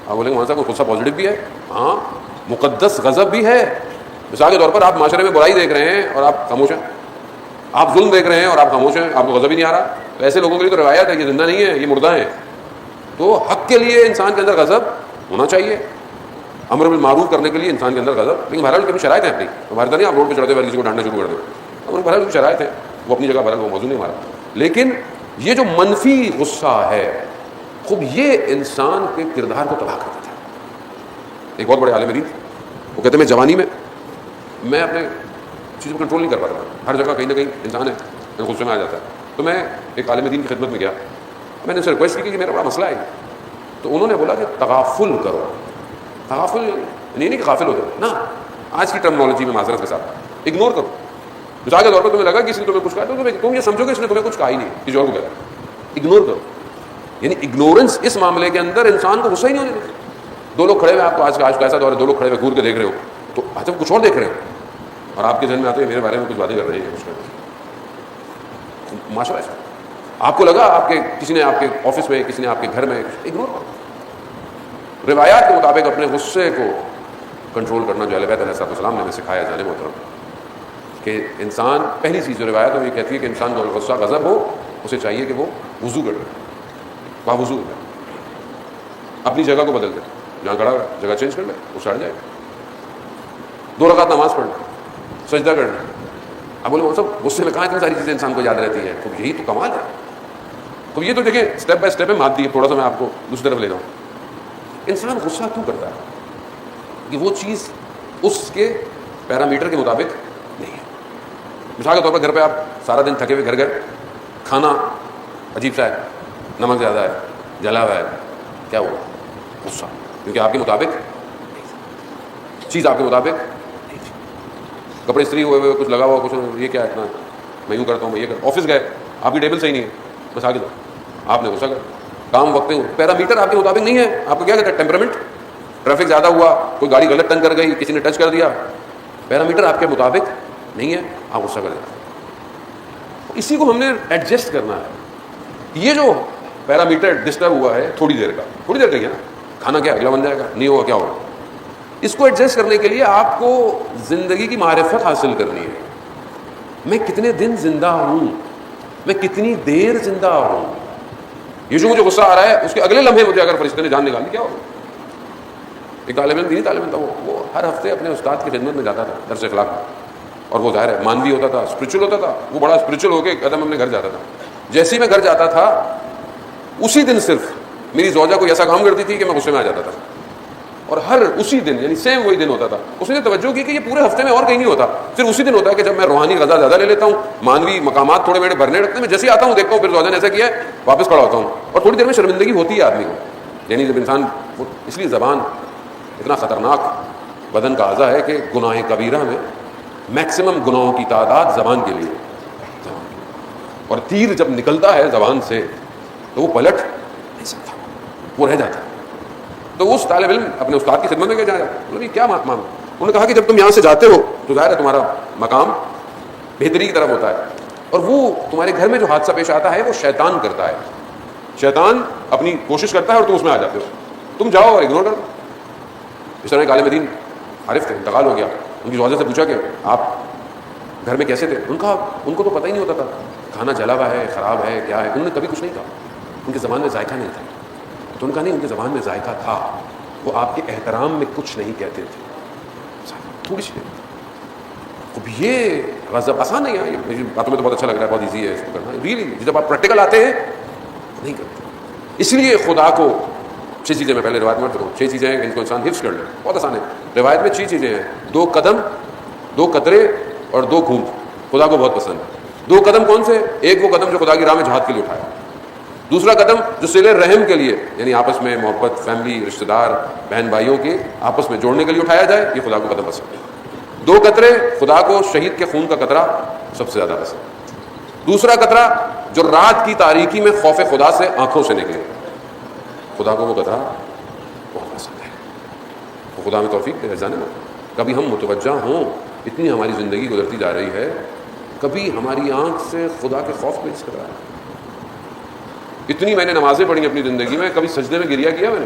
آپ بولیں گے وہاں صاحب غصہ پازیٹو بھی ہے؟ ہاں، مقدس غضب بھی ہے۔ مثال کے طور پر آپ معاشرے میں برائی دیکھ رہے ہیں اور آپ خاموش ہیں، آپ ظلم دیکھ رہے ہیں اور آپ خاموش ہیں، آپ کو غضب ہی نہیں آ رہا، تو ایسے لوگوں کے لیے تو روایت ہے یہ زندہ نہیں ہے، یہ مردہ ہیں۔ تو حق کے لیے انسان کے اندر غضب ہونا چاہیے، امر بالمعروف کرنے کے لیے انسان کے اندر غضب، لیکن بہرحال کبھی شرائط ہے اپنی، ہمارے تو نہیں آپ روڈ پہ چڑھتے ہوئے کسی کو ڈانٹنا شروع کر دیں، ان بہرحال جو شرائط ہیں وہ اپنی جگہ، بہرحال وہ موضوع نہیں ہمارا. لیکن یہ جو منفی غصہ ہے خوب یہ انسان کے کردار کو تباہ کر دیتا ہے. ایک بہت بڑے عالم دین وہ کہتے ہیں میں جوانی میں اپنے چیزوں کو کنٹرول نہیں کر پاتا تھا. ہر جگہ کہیں نہ کہیں انسان ہے غصے میں آ جاتا ہے. تو میں ایک عالم دین کی خدمت میں گیا, میں نے ان سے ریکویسٹ کی کہ میرا بڑا مسئلہ ہے. تو انہوں نے بولا کہ تغافل کرو. تغافل نہیں کہ غافل ہو جاؤ نا, آج کی ٹرمنالوجی میں معذرت کے ساتھ اگنور کرو. مثال کے طور پر تمہیں لگا کہ کسی نے تمہیں کچھ کہا تو تم یہ سمجھو کہ اس نے تمہیں کچھ کہا ہی نہیں, کسی اور کو کہا. اگنور کرو. یعنی اگنورنس اس معاملے کے اندر انسان کو غصہ ہی نہیں ہونے دیتا. دو لوگ کھڑے ہوئے, آپ کو آج کا ایسا دور ہے, دو لوگ کھڑے ہوئے گور کے دیکھ رہے ہو تو اچھا کچھ اور دیکھ رہے ہو اور آپ کے ذہن میں آتے ہیں میرے بارے میں کچھ باتیں کر رہے ہیں. اس کا معاشرہ ایسا آپ کو لگا آپ کے کسی نے آپ کے آفس میں, کسی نے آپ کے گھر میں, اگنور کرو. روایات کے مطابق اپنے غصے کو کنٹرول کرنا جو اہل بیت علیہ السلام نے ہمیں سکھایا جانے محترم, کہ انسان پہلی چیز جو روایت میں یہ کہتی ہے کہ انسان کو غصہ غضب ہو اسے چاہیے کہ وہ وضو کر لے. وہاں وضو کر اپنی جگہ کو بدل دے, جہاں کھڑا ہے جگہ چینج کر لے, وہ ہٹ جائے. 2 رکعت نماز پڑھ لے, سجدہ کر لے. اب بولے وہ سب غصے میں کہاں اتنی ساری چیزیں انسان کو یاد رہتی ہیں. تو یہی تو کمال ہے. تو یہ تو دیکھیں اسٹیپ بائی اسٹیپ ہے, مات دی. تھوڑا سا میں آپ کو دوسری طرف لے رہا ہوں. انسان غصہ کیوں کرتا ہے کہ وہ چیز اس کے پیرامیٹر کے مطابق نہیں ہے. مثال کے طور پر گھر پہ آپ سارا دن تھکے ہوئے گھر کھانا عجیب سا ہے, نمک زیادہ ہے, جلا ہوا ہے, کیا ہوا؟ غصہ. کیونکہ آپ کے مطابق چیز آپ کے مطابق نہیں تھی. کپڑے استری ہوئے ہوئے, کچھ لگا ہوا, کچھ یہ کیا اتنا, میں یوں کرتا ہوں, میں یہ کرتا ہوں. آفس گئے, آپ کی ٹیبل صحیح نہیں ہے, بس آگے دو, آپ نے غصہ کر. کام وقت پہ, پیرامیٹر آپ کے مطابق نہیں ہے. آپ کو کیا کہتے ہیں ٹیمپرامنٹ. ٹریفک زیادہ ہوا, کوئی گاڑی غلط ٹرن کر گئی, کسی نے ٹچ کر دیا, پیرامیٹر آپ کے مطابق نہیں ہے, آپ غصہ کر دیتے ہیں. اسی کو ہم نے ایڈجسٹ کرنا ہے. یہ جو پیرامیٹر ڈسٹرب ہوا ہے تھوڑی دیر کا ہی ہے نا, کھانا کیا اگلا بن جائے گا, نہیں ہوگا کیا ہوگا. اس کو ایڈجسٹ کرنے کے لیے آپ کو زندگی کی معرفت حاصل کرنی ہے. میں کتنے دن زندہ ہوں, میں کتنی دیر زندہ ہوں. یہ جو مجھے غصہ آ رہا ہے اس کے اگلے لمحے مجھے اگر فرشتے نے جان نکالی کیا ہوگا. ایک طالب علم, دینی طالب علم تھا, وہ ہر ہفتے اپنے استاد کی خدمت میں جاتا تھا درس اخلاق میں, اور وہ ظاہر ہے مانوی ہوتا تھا, اسپرچل ہوتا تھا. وہ بڑا اسپرچل ہو کے قدم اپنے گھر جاتا تھا. جیسے ہی میں گھر جاتا تھا اسی دن صرف میری زوجہ کوئی ایسا کام کرتی تھی کہ میں غصے میں آ جاتا تھا. اور ہر اسی دن, یعنی سیم وہی دن ہوتا تھا. اس نے توجہ کی کہ یہ پورے ہفتے میں اور کہیں نہیں ہوتا, صرف اسی دن ہوتا ہے کہ جب میں روحانی غذا زیادہ لے لیتا ہوں, مانوی مقامات تھوڑے میرے بھرنے رکھتے ہیں, میں جیسے آتا ہوں دیکھتا ہوں پھر زوجہ نے ایسا کیا ہے, واپس کھڑا ہوتا ہوں. اور تھوڑی دیر میں شرمندگی ہوتی ہے آدمی کو, یعنی جب انسان, اس لیے زبان اتنا خطرناک بدن کا اعضا ہے کہ گناہ کبیرہ میں میکسیمم گناہوں کی تعداد زبان کے لیے. اور تیر جب نکلتا ہے زبان سے تو وہ پلٹ نہیں سکتا, وہ رہ جاتا ہے. تو اس طالب علم اپنے استاد کی خدمت میں کیا جایا, انہوں نے کیا مانگ, انہوں نے کہا کہ جب تم یہاں سے جاتے ہو تو ظاہر ہے تمہارا مقام بہتری کی طرف ہوتا ہے, اور وہ تمہارے گھر میں جو حادثہ پیش آتا ہے وہ شیطان کرتا ہے. شیطان اپنی کوشش کرتا ہے اور تم اس میں آ جاتے ہو, تم جاؤ اور اگنور کر دو. اس طرح ایک عالم دین عارف تھے, انتقال ہو گیا. ان کی زوجہ سے پوچھا کہ آپ گھر میں کیسے تھے. ان کو تو پتہ ہی نہیں ہوتا تھا کھانا جلا ہوا ہے, خراب ہے, کیا ہے. انہوں نے کبھی کچھ نہیں کہا, ان کی زبان میں ذائقہ نہیں تھا. تو ان کا نہیں, ان کی زبان میں ذائقہ تھا, وہ آپ کے احترام میں کچھ نہیں کہتے تھے, تھوڑی سی. اب یہ غضب آسان نہیں ہے, یہ باتوں میں تو بہت اچھا لگ رہا ہے, بہت ایزی ہے اس کو کرنا. ریئلی جب آپ پریکٹیکل آتے ہیں نہیں کرتے. اس لیے خدا کو 6 چیزیں, میں پہلے روایت میں کروں, 6 چیزیں ہیں ان کو انسان حفظ کر لے, بہت آسان ہے. روایت میں 6 چیزیں ہیں, 2 قدم, 2 قطرے اور 2 گھونٹ. خدا کو بہت پسند ہے. 2 قدم کون سے؟ ایک وہ قدم جو خدا کی راہ میں جہاد کے لیے اٹھایا. دوسرا قدم جو صلہ رحم کے لیے, یعنی آپس میں محبت, فیملی, رشتہ دار, بہن بھائیوں کے آپس میں جوڑنے کے لیے اٹھایا جائے, یہ خدا کو قدم پسند ہے. 2 قطرے, خدا کو شہید کے خون کا قطرہ سب سے زیادہ پسند ہے. دوسرا قطرہ جو رات کی تاریکی میں خوف خدا سے آنکھوں سے نکلے, خدا کو وہ قطرہ بہت پسند ہے. وہ خدا میں توفیق دے جانے میں. کبھی ہم متوجہ ہوں, اتنی ہماری زندگی گزرتی جا رہی ہے, کبھی ہماری آنکھ سے خدا کے خوف پیش کر رہا ہے. اتنی میں نے نمازیں پڑھی اپنی زندگی میں, کبھی سجدے میں گریا کیا میں نے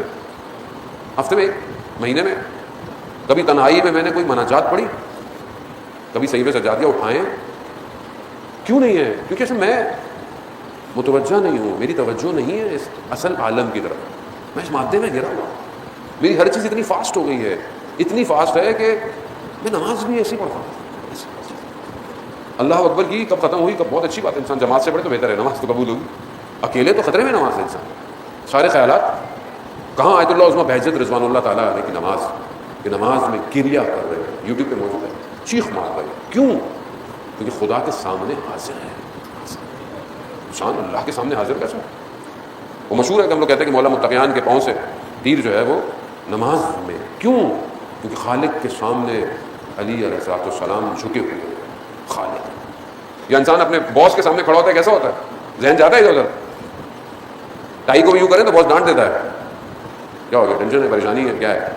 ہفتے میں, 1 مہینے میں, کبھی تنہائی میں نے کوئی مناجات پڑھی, کبھی صحیفے سجادیاں اٹھائیں. کیوں نہیں ہے؟ کیونکہ اصل میں متوجہ نہیں ہوں, میری توجہ نہیں ہے اس اصل عالم کی طرف, میں اس مادے میں گرا ہوا. میری ہر چیز اتنی فاسٹ ہو گئی ہے, اتنی فاسٹ ہے کہ میں نماز بھی ایسی پڑھتا ہوں. اللہ اکبر کی کب ختم ہوئی، کب بہت اچھی بات ہے، انسان جماعت سے پڑھے تو بہتر ہے، نماز تو قبول ہوگی. اکیلے تو خطرے میں نماز ہے انسان. سارے خیالات کہاں. آیت اللہ عظمہ بہجت رضوان اللہ تعالیٰ علیہ کی نماز، کہ نماز میں گریہ کر رہے ہیں، یوٹیوب پہ موجود ہے، چیخ مار رہے ہیں. کیوں؟ کیونکہ خدا کے سامنے حاضر ہے. انسان اللہ کے سامنے حاضر کیسے؟ وہ مشہور ہے کہ ہم لوگ کہتے ہیں کہ مولا متقیان کے پاؤں سے تیر جو ہے وہ نماز میں. کیوں؟ کیونکہ خالق کے سامنے علی علیہ السلام جھکے ہوئے ہیں. خالق یا انسان اپنے باس کے سامنے کھڑا ہوتا ہے کیسا ہوتا ہے؟ ذہن جاتا ہے ادھر ادھر. ٹائی کو بھی یوں کریں تو باس ڈانٹ دیتا ہے. کیا ہو گیا؟ ٹینشن ہے، پریشانی ہے، کیا ہے؟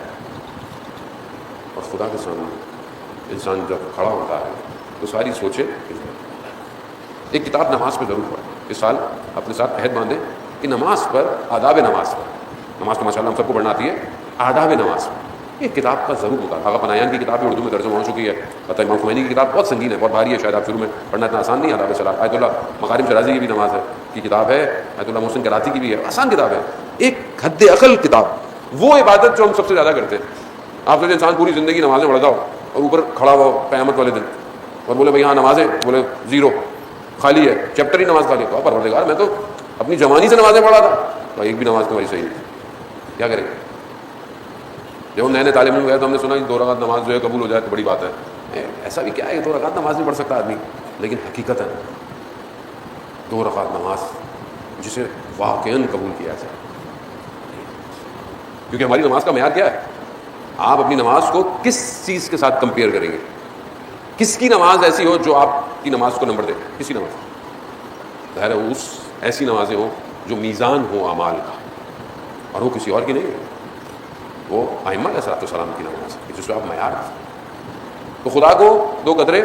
اور خدا کے سامنے انسان جب کھڑا ہوتا ہے تو ساری سوچیں. ایک کتاب نماز پہ ضرور پڑھیں. اس سال اپنے ساتھ عہد باندھیں کہ نماز پر، آداب نماز پر، نماز تو ماشاء اللہ ہم سب کو پڑھنا آتی ہے، آداب نماز پر ایک کتاب کا ضرور ہوگا. آغا پناہیان کی کتاب بھی اردو میں ترجمہ ہو چکی ہے. پتہ امام خمینی کی کتاب بہت سنگین ہے، بہت بھاری ہے، شاید آپ شروع میں پڑھنا اتنا آسان نہیں ہے. آداب صلاۃ آیت اللہ مکارم شرازی کی بھی نماز ہے کی کتاب ہے، آیت اللہ محسن کراتی کی بھی ہے. آسان کتاب ہے، ایک حد عقل کتاب. وہ عبادت جو ہم سب سے زیادہ کرتے ہیں. آپ سوچیں انسان پوری زندگی نمازیں پڑھتا ہو اور اوپر کھڑا ہوا قیامت والے دن اور بولے بھائی ہاں نمازیں، بولے زیرو، خالی ہے، چیپٹر ہی نماز خالی. تو پروردگار میں تو اپنی جوانی سے نمازیں پڑھا تھا، تو ایک بھی نماز تمہاری صحیح نہیں. کیا کریں؟ جب ہم نئے نئے طالب علم گئے تو ہم نے سنا کہ 2 رکعت نماز جو ہے قبول ہو جائے تو بڑی بات ہے. ایسا بھی کیا ہے کہ 2 رکعت نماز نہیں پڑھ سکتا آدمی، لیکن حقیقت ہے 2 رکعت نماز جسے واقعاً قبول کیا جائے. کیونکہ ہماری نماز کا معیار کیا ہے؟ آپ اپنی نماز کو کس چیز کے ساتھ کمپیئر کریں گے؟ کس کی نماز ایسی ہو جو آپ کی نماز کو نمبر دے؟ کسی نماز ظاہر ہے اس ایسی نمازیں ہوں جو میزان ہو اعمال کا، اور وہ کسی اور کی نہیں ہے. وہ ائمہ علیہ السلام کی نماز ہے جس کو آپ معیار. تو خدا کو 2 قطرے،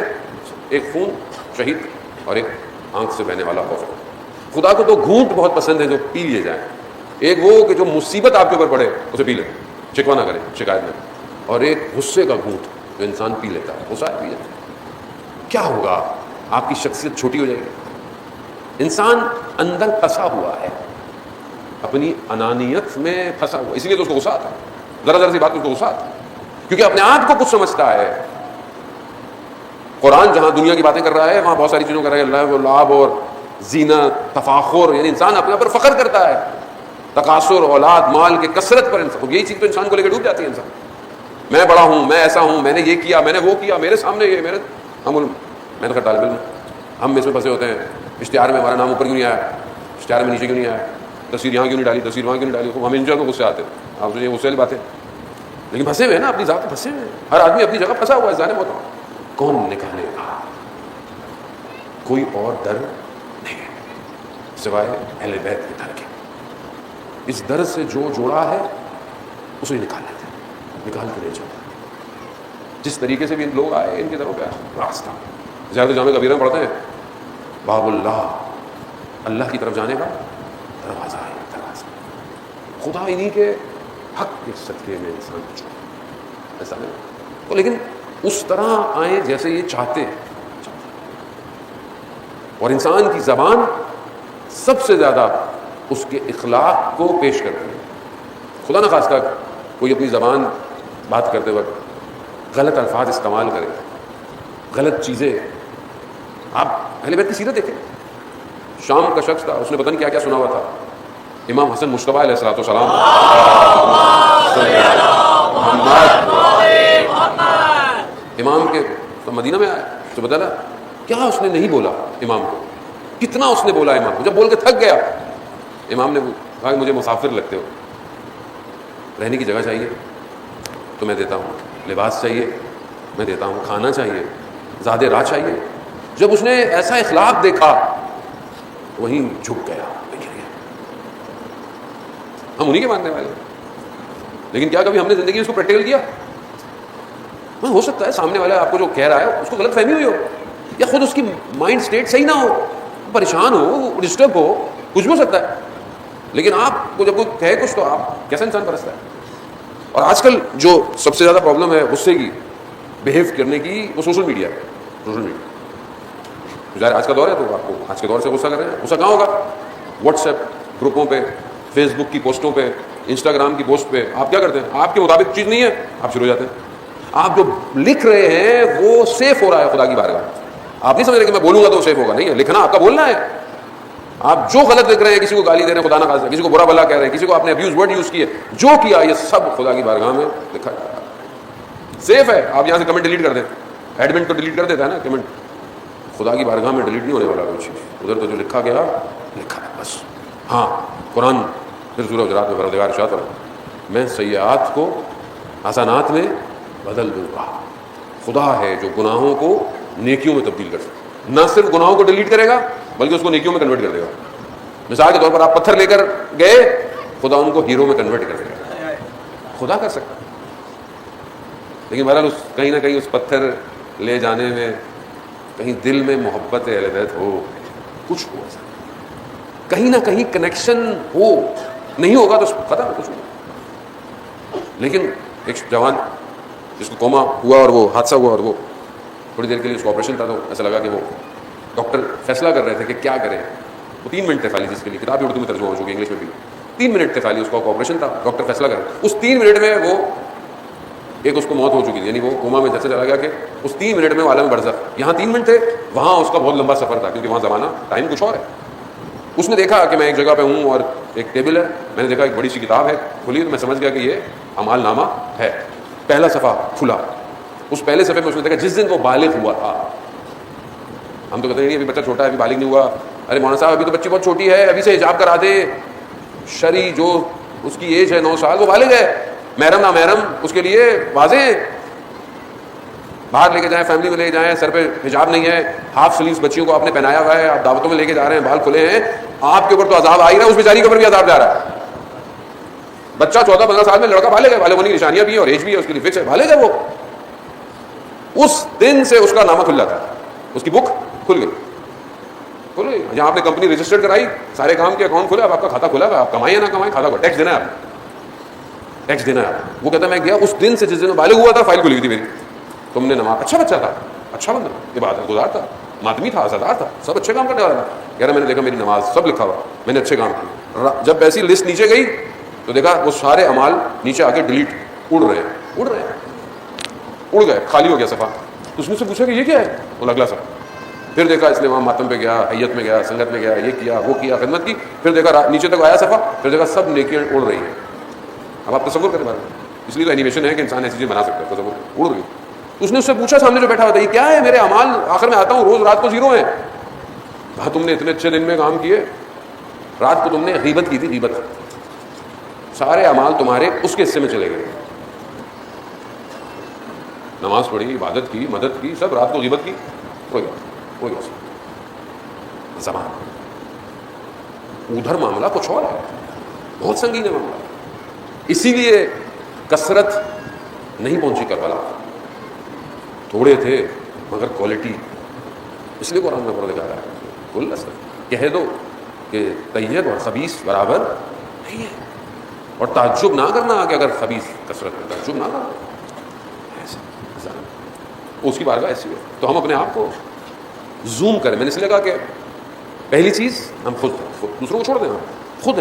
ایک خون شہید اور ایک آنکھ سے بہنے والا خوف. خدا کو 2 گھونٹ بہت پسند ہیں جو پی لیے جائیں. ایک وہ کہ جو مصیبت آپ کے اوپر پڑے اسے پی لیں، شکوہ نہ کریں، شکایت نہ. اور ایک غصے کا گھونٹ جو انسان پی لیتا ہے، غصہ پی لیتا ہے. کیا ہوگا؟ آپ کی شخصیت چھوٹی ہو جائے گی. انسان اندر پھنسا ہوا ہے، اپنی انانیت میں پھنسا ہوا، اسی لیے تو اس کو غصہ آتا ہے. ذرا ذرا سی بات اس کو غصہ آتا ہے کیونکہ اپنے آپ کو کچھ سمجھتا ہے. قرآن جہاں دنیا کی باتیں کر رہا ہے وہاں بہت ساری چیزوں کر رہا ہے، اللہ و لعب اور زینت، تفاخر، یعنی انسان اپنے پر فخر کرتا ہے، تکاثر، اولاد، مال کے کثرت پر. انسان یہی چیز تو انسان کو لے کے ڈوب جاتی ہے. انسان میں بڑا ہوں، میں ایسا ہوں، میں نے یہ کیا، میں نے وہ کیا، میرے سامنے یہ، میرے میں نے طالب علم ہم اس میں پھنسے ہوتے ہیں. اشتہار میں ہمارا نام اوپر کیوں نہیں آیا، اشتہار میں نیچے کیوں نہیں آیا، تصویر یہاں کیوں نہیں ڈالی، تصویر وہاں کیوں نہیں ڈالی. ہم ان جگہ کو غصے آتے ہیں. آپ سوچیں غصے والی باتیں، لیکن پھنسے ہوئے ہیں نا، اپنی ذات پھنسے ہوئے ہیں. ہر آدمی اپنی جگہ پھنسا ہوا ہے. ظاہر ہوتا کون نکالے گا؟ کوئی اور در نہیں ہے سوائے اہل بیت کے در کے. اس در سے جو جوڑا ہے اسے نکال لیتے ہیں، نکال کے لے جاؤ. جس طریقے سے بھی لوگ آئے ان کی طرف گیا راستہ. زیادہ جامع کبیرہ میں پڑھتے ہیں باب اللہ، اللہ کی طرف جانے کا دروازہ ہے. دروازہ خدا انہی کے حق کے صدقے میں انسان کو چھوڑے ایسا نہیں تو، لیکن اس طرح آئیں جیسے یہ چاہتے ہیں. اور انسان کی زبان سب سے زیادہ اس کے اخلاق کو پیش کرتی ہے. خدا نہ خواستہ کوئی اپنی زبان بات کرتے وقت غلط الفاظ استعمال کرے، غلط چیزیں. آپ اہل بیت کی سیرت دیکھیں. شام کا شخص تھا، اس نے پتہ نہیں کیا کیا سنا ہوا تھا. امام حسن مجتبیٰ علیہ السلام امام کے مدینہ میں آیا تو بتایا کیا اس نے نہیں بولا امام کو، کتنا اس نے بولا امام کو. جب بول کے تھک گیا امام نے کہا کہ مجھے مسافر لگتے ہو، رہنے کی جگہ چاہیے تو میں دیتا ہوں، لباس چاہیے میں دیتا ہوں، کھانا چاہیے، زاد راہ چاہیے. جب اس نے ایسا اخلاق دیکھا وہیں جھک گیا. ہم انہی کے ماننے والے ہیں، لیکن کیا کبھی ہم نے زندگی اس کو پریکٹیکل کیا؟ ہو سکتا ہے سامنے والا آپ کو جو کہہ رہا ہے اس کو غلط فہمی ہوئی ہو، یا خود اس کی مائنڈ سٹیٹ صحیح نہ ہو، پریشان ہو، ڈسٹرب ہو، کچھ بھی ہو سکتا ہے. لیکن آپ کو جب کوئی کہے کچھ تو آپ کیسا انسان برستا ہے. اور آج کل جو سب سے زیادہ پرابلم ہے غصے کی، بیہیو کرنے کی، وہ سوشل میڈیا ہے. سوشل میڈیا ظاہر آج کا دور ہے تو آپ کو آج کے دور سے غصہ کر رہے ہیں. غصہ کہاں ہوگا؟ واٹس ایپ گروپوں پہ، فیس بک کی پوسٹوں پہ، انسٹاگرام کی پوسٹ پہ. آپ کیا کرتے ہیں؟ آپ کے مطابق چیز نہیں ہے، آپ شروع ہو جاتے ہیں. آپ جو لکھ رہے ہیں وہ سیف ہو رہا ہے خدا کی بارگاہ. آپ نہیں سمجھ رہے کہ میں بولوں گا تو سیف ہوگا، نہیں ہے، لکھنا آپ کا بولنا ہے. آپ جو غلط لکھ رہے ہیں، کسی کو گالی دے رہے ہیں خدا نہ خاصہ، کسی کو برا بھلا کہہ رہے ہیں، کسی کو آپ نے ابیوز ورڈ یوز کیے، جو کیا یہ سب خدا کی بارگاہ میں لکھا جا رہا ہے. سیف ہے. آپ یہاں سے کمنٹ ڈیلیٹ کر دیں، ایڈمن تو ڈیلیٹ کر دیتا ہے نا کمنٹ، خدا کی بارگاہ میں ڈیلیٹ نہیں ہونے والا کوئی چیز. ادھر تو جو لکھا گیا لکھا ہے بس. ہاں قرآن پھر سورہ حجرات میں پروردگار ارشاد فرماتا ہے میں سیئات کو حسنات میں بدل دوں گا. خدا ہے جو گناہوں کو نیکیوں میں تبدیل کر سکتا ہے. نہ صرف گناہوں کو ڈیلیٹ کرے گا بلکہ اس کو نیکیوں میں کنورٹ کر دے گا. مثال کے طور پر آپ پتھر لے کر گئے، خدا ان کو ہیرو میں کنورٹ کر دے گا. خدا کر سکتا ہے. لیکن بہرحال کہیں نہ کہیں اس پتھر لے جانے میں کہیں دل میں محبت اہل بیت ہو، کچھ ہو، کہیں نہ کہیں کنیکشن ہو. نہیں ہوگا تو ختم کچھ نہیں. لیکن ایک جوان جس کو کوما ہوا اور وہ حادثہ ہوا اور وہ تھوڑی دیر کے لیے اس کو آپریشن تھا، تو ایسا لگا کہ وہ ڈاکٹر فیصلہ کر رہے تھے کہ کیا کریں. وہ 3 منٹ تھے خالی، جس کے لیے کتاب اردو میں ترجمہ ہو چکی ہے، انگلش میں بھی 3 منٹ تھے خالی. اس کو آپریشن تھا، ڈاکٹر فیصلہ کر رہے. اس 3 منٹ میں وہ ایک اس کو موت ہو چکی تھی، یعنی وہ کوما میں جیسے چلا گیا کہ اس 3 منٹ میں عالم برزخ. یہاں 3 منٹ تھے، وہاں اس کا بہت لمبا سفر تھا، کیونکہ وہاں زمانہ ٹائم کچھ اور ہے. اس نے دیکھا کہ میں ایک جگہ پہ ہوں اور ایک ٹیبل ہے، میں نے دیکھا ایک بڑی سی کتاب ہے کھلی، تو میں سمجھ گیا کہ یہ اعمال نامہ ہے. پہلا صفحہ کھلا. اس پہلے صفحے میں اس نے دیکھا جس دن وہ بالغ ہوا تھا. ہم تو کہتے ہیں نہیں ابھی بچہ چھوٹا ہے، ابھی بالغ نہیں ہوا. ارے مولانا صاحب ابھی تو بچی بہت چھوٹی ہے، ابھی سے حجاب کرا دے. شرعی جو اس کی ایج ہے 9 سال، وہ بالغ ہے. محرم نہ محرم اس کے لیے واضح ہے. باہر لے کے جائیں، فیملی میں لے کے جائیں، سر پہ حجاب نہیں ہے، ہاف سلیوز بچیوں کو آپ نے پہنایا ہوا ہے، آپ دعوتوں میں لے کے جا رہے ہیں، بال کھلے ہیں، آپ کے اوپر تو عذاب آ ہی رہا ہے، اس بیچاری کے اوپر بھی عذاب جا رہا ہے. بچہ 14-15 سال میں، لڑکا بالغ ہے، بالغ ہونے کی نشانیاں بھی ہیں اور ایج بھی ہے اس کے لیے فکس ہے، بالغ ہے. وہ اس دن سے اس کا نامہ کھل جاتا ہے، اس کی بک کھل گئی. کھل گئی. جہاں آپ نے کمپنی رجسٹرڈ کرائی، سارے کام کے اکاؤنٹ کھلا، اب آپ کا کھاتا کھلا ہے، آپ کمائیں یا نہ کمائیں، کھاتا کو ٹیکس دینا ہے، آپ ٹیکس دینا ہے. وہ کہتا ہے میں گیا اس دن سے جس دن میں بالغ ہوا تھا، فائل کھلی تھی میری. تم نے نماز، اچھا بچہ تھا، اچھا بندہ، عبادت گزار تھا، ماتمی تھا، عزادار تھا، سب اچھے کام کرنے والا تھا. کہہ رہا میں نے دیکھا میری نماز سب لکھا ہوا، میں نے اچھے کام کیے. جب ایسی لسٹ نیچے گئی تو دیکھا وہ سارے اعمال نیچے آ کے ڈیلیٹ، اڑ رہے ہیں، اڑ گئے، خالی ہو گیا صفحہ. تو اس نے سے پوچھا کہ یہ کیا ہے؟ وہ اگلا صفحہ. پھر دیکھا اس نے وہاں ماتم پہ گیا، حیت میں گیا، سنگت میں گیا، یہ کیا وہ کیا، خدمت کی. پھر دیکھا نیچے تک آیا صفحہ، پھر دیکھا سب نیکیاں اڑ رہی ہیں. اب آپ تصور کریں بارے میں، اس لیے تو اینیمیشن ہے کہ انسان ایسی چیز بنا سکتا ہے. تصور اڑ گئی. اس نے اس سے پوچھا سامنے جو بیٹھا ہوا تھا یہ کیا ہے؟ میرے اعمال آخر میں آتا ہوں روز رات کو 0 ہیں. کہا تم نے اتنے اچھے دن میں کام کیے، رات کو تم نے غیبت کی تھی، غیبت، سارے اعمال تمہارے اس کے حصے میں چلے گئے. نماز پڑھی، عبادت کی، مدد کی، سب، رات کو غیبت کی، کوئی زمان. ادھر معاملہ کچھ اور ہے، بہت سنگین ہے معاملہ. اسی لیے کثرت نہیں پہنچی کربلا. تھوڑے تھے مگر کوالٹی. اس لیے قرآن میں پڑھ لکھا ہے کل اصل کہہ دو کہ طیب اور خبیث برابر نہیں ہے. اور تعجب نہ کرنا کہ اگر خبیث کثرت میں، تعجب نہ کرنا. اس کی بارگاہ ایسی ہے. تو ہم اپنے آپ کو زوم کریں. میں نے اس لیے کہا کہ پہلی چیز ہم خود دوسروں کو چھوڑ دیں، ہم خود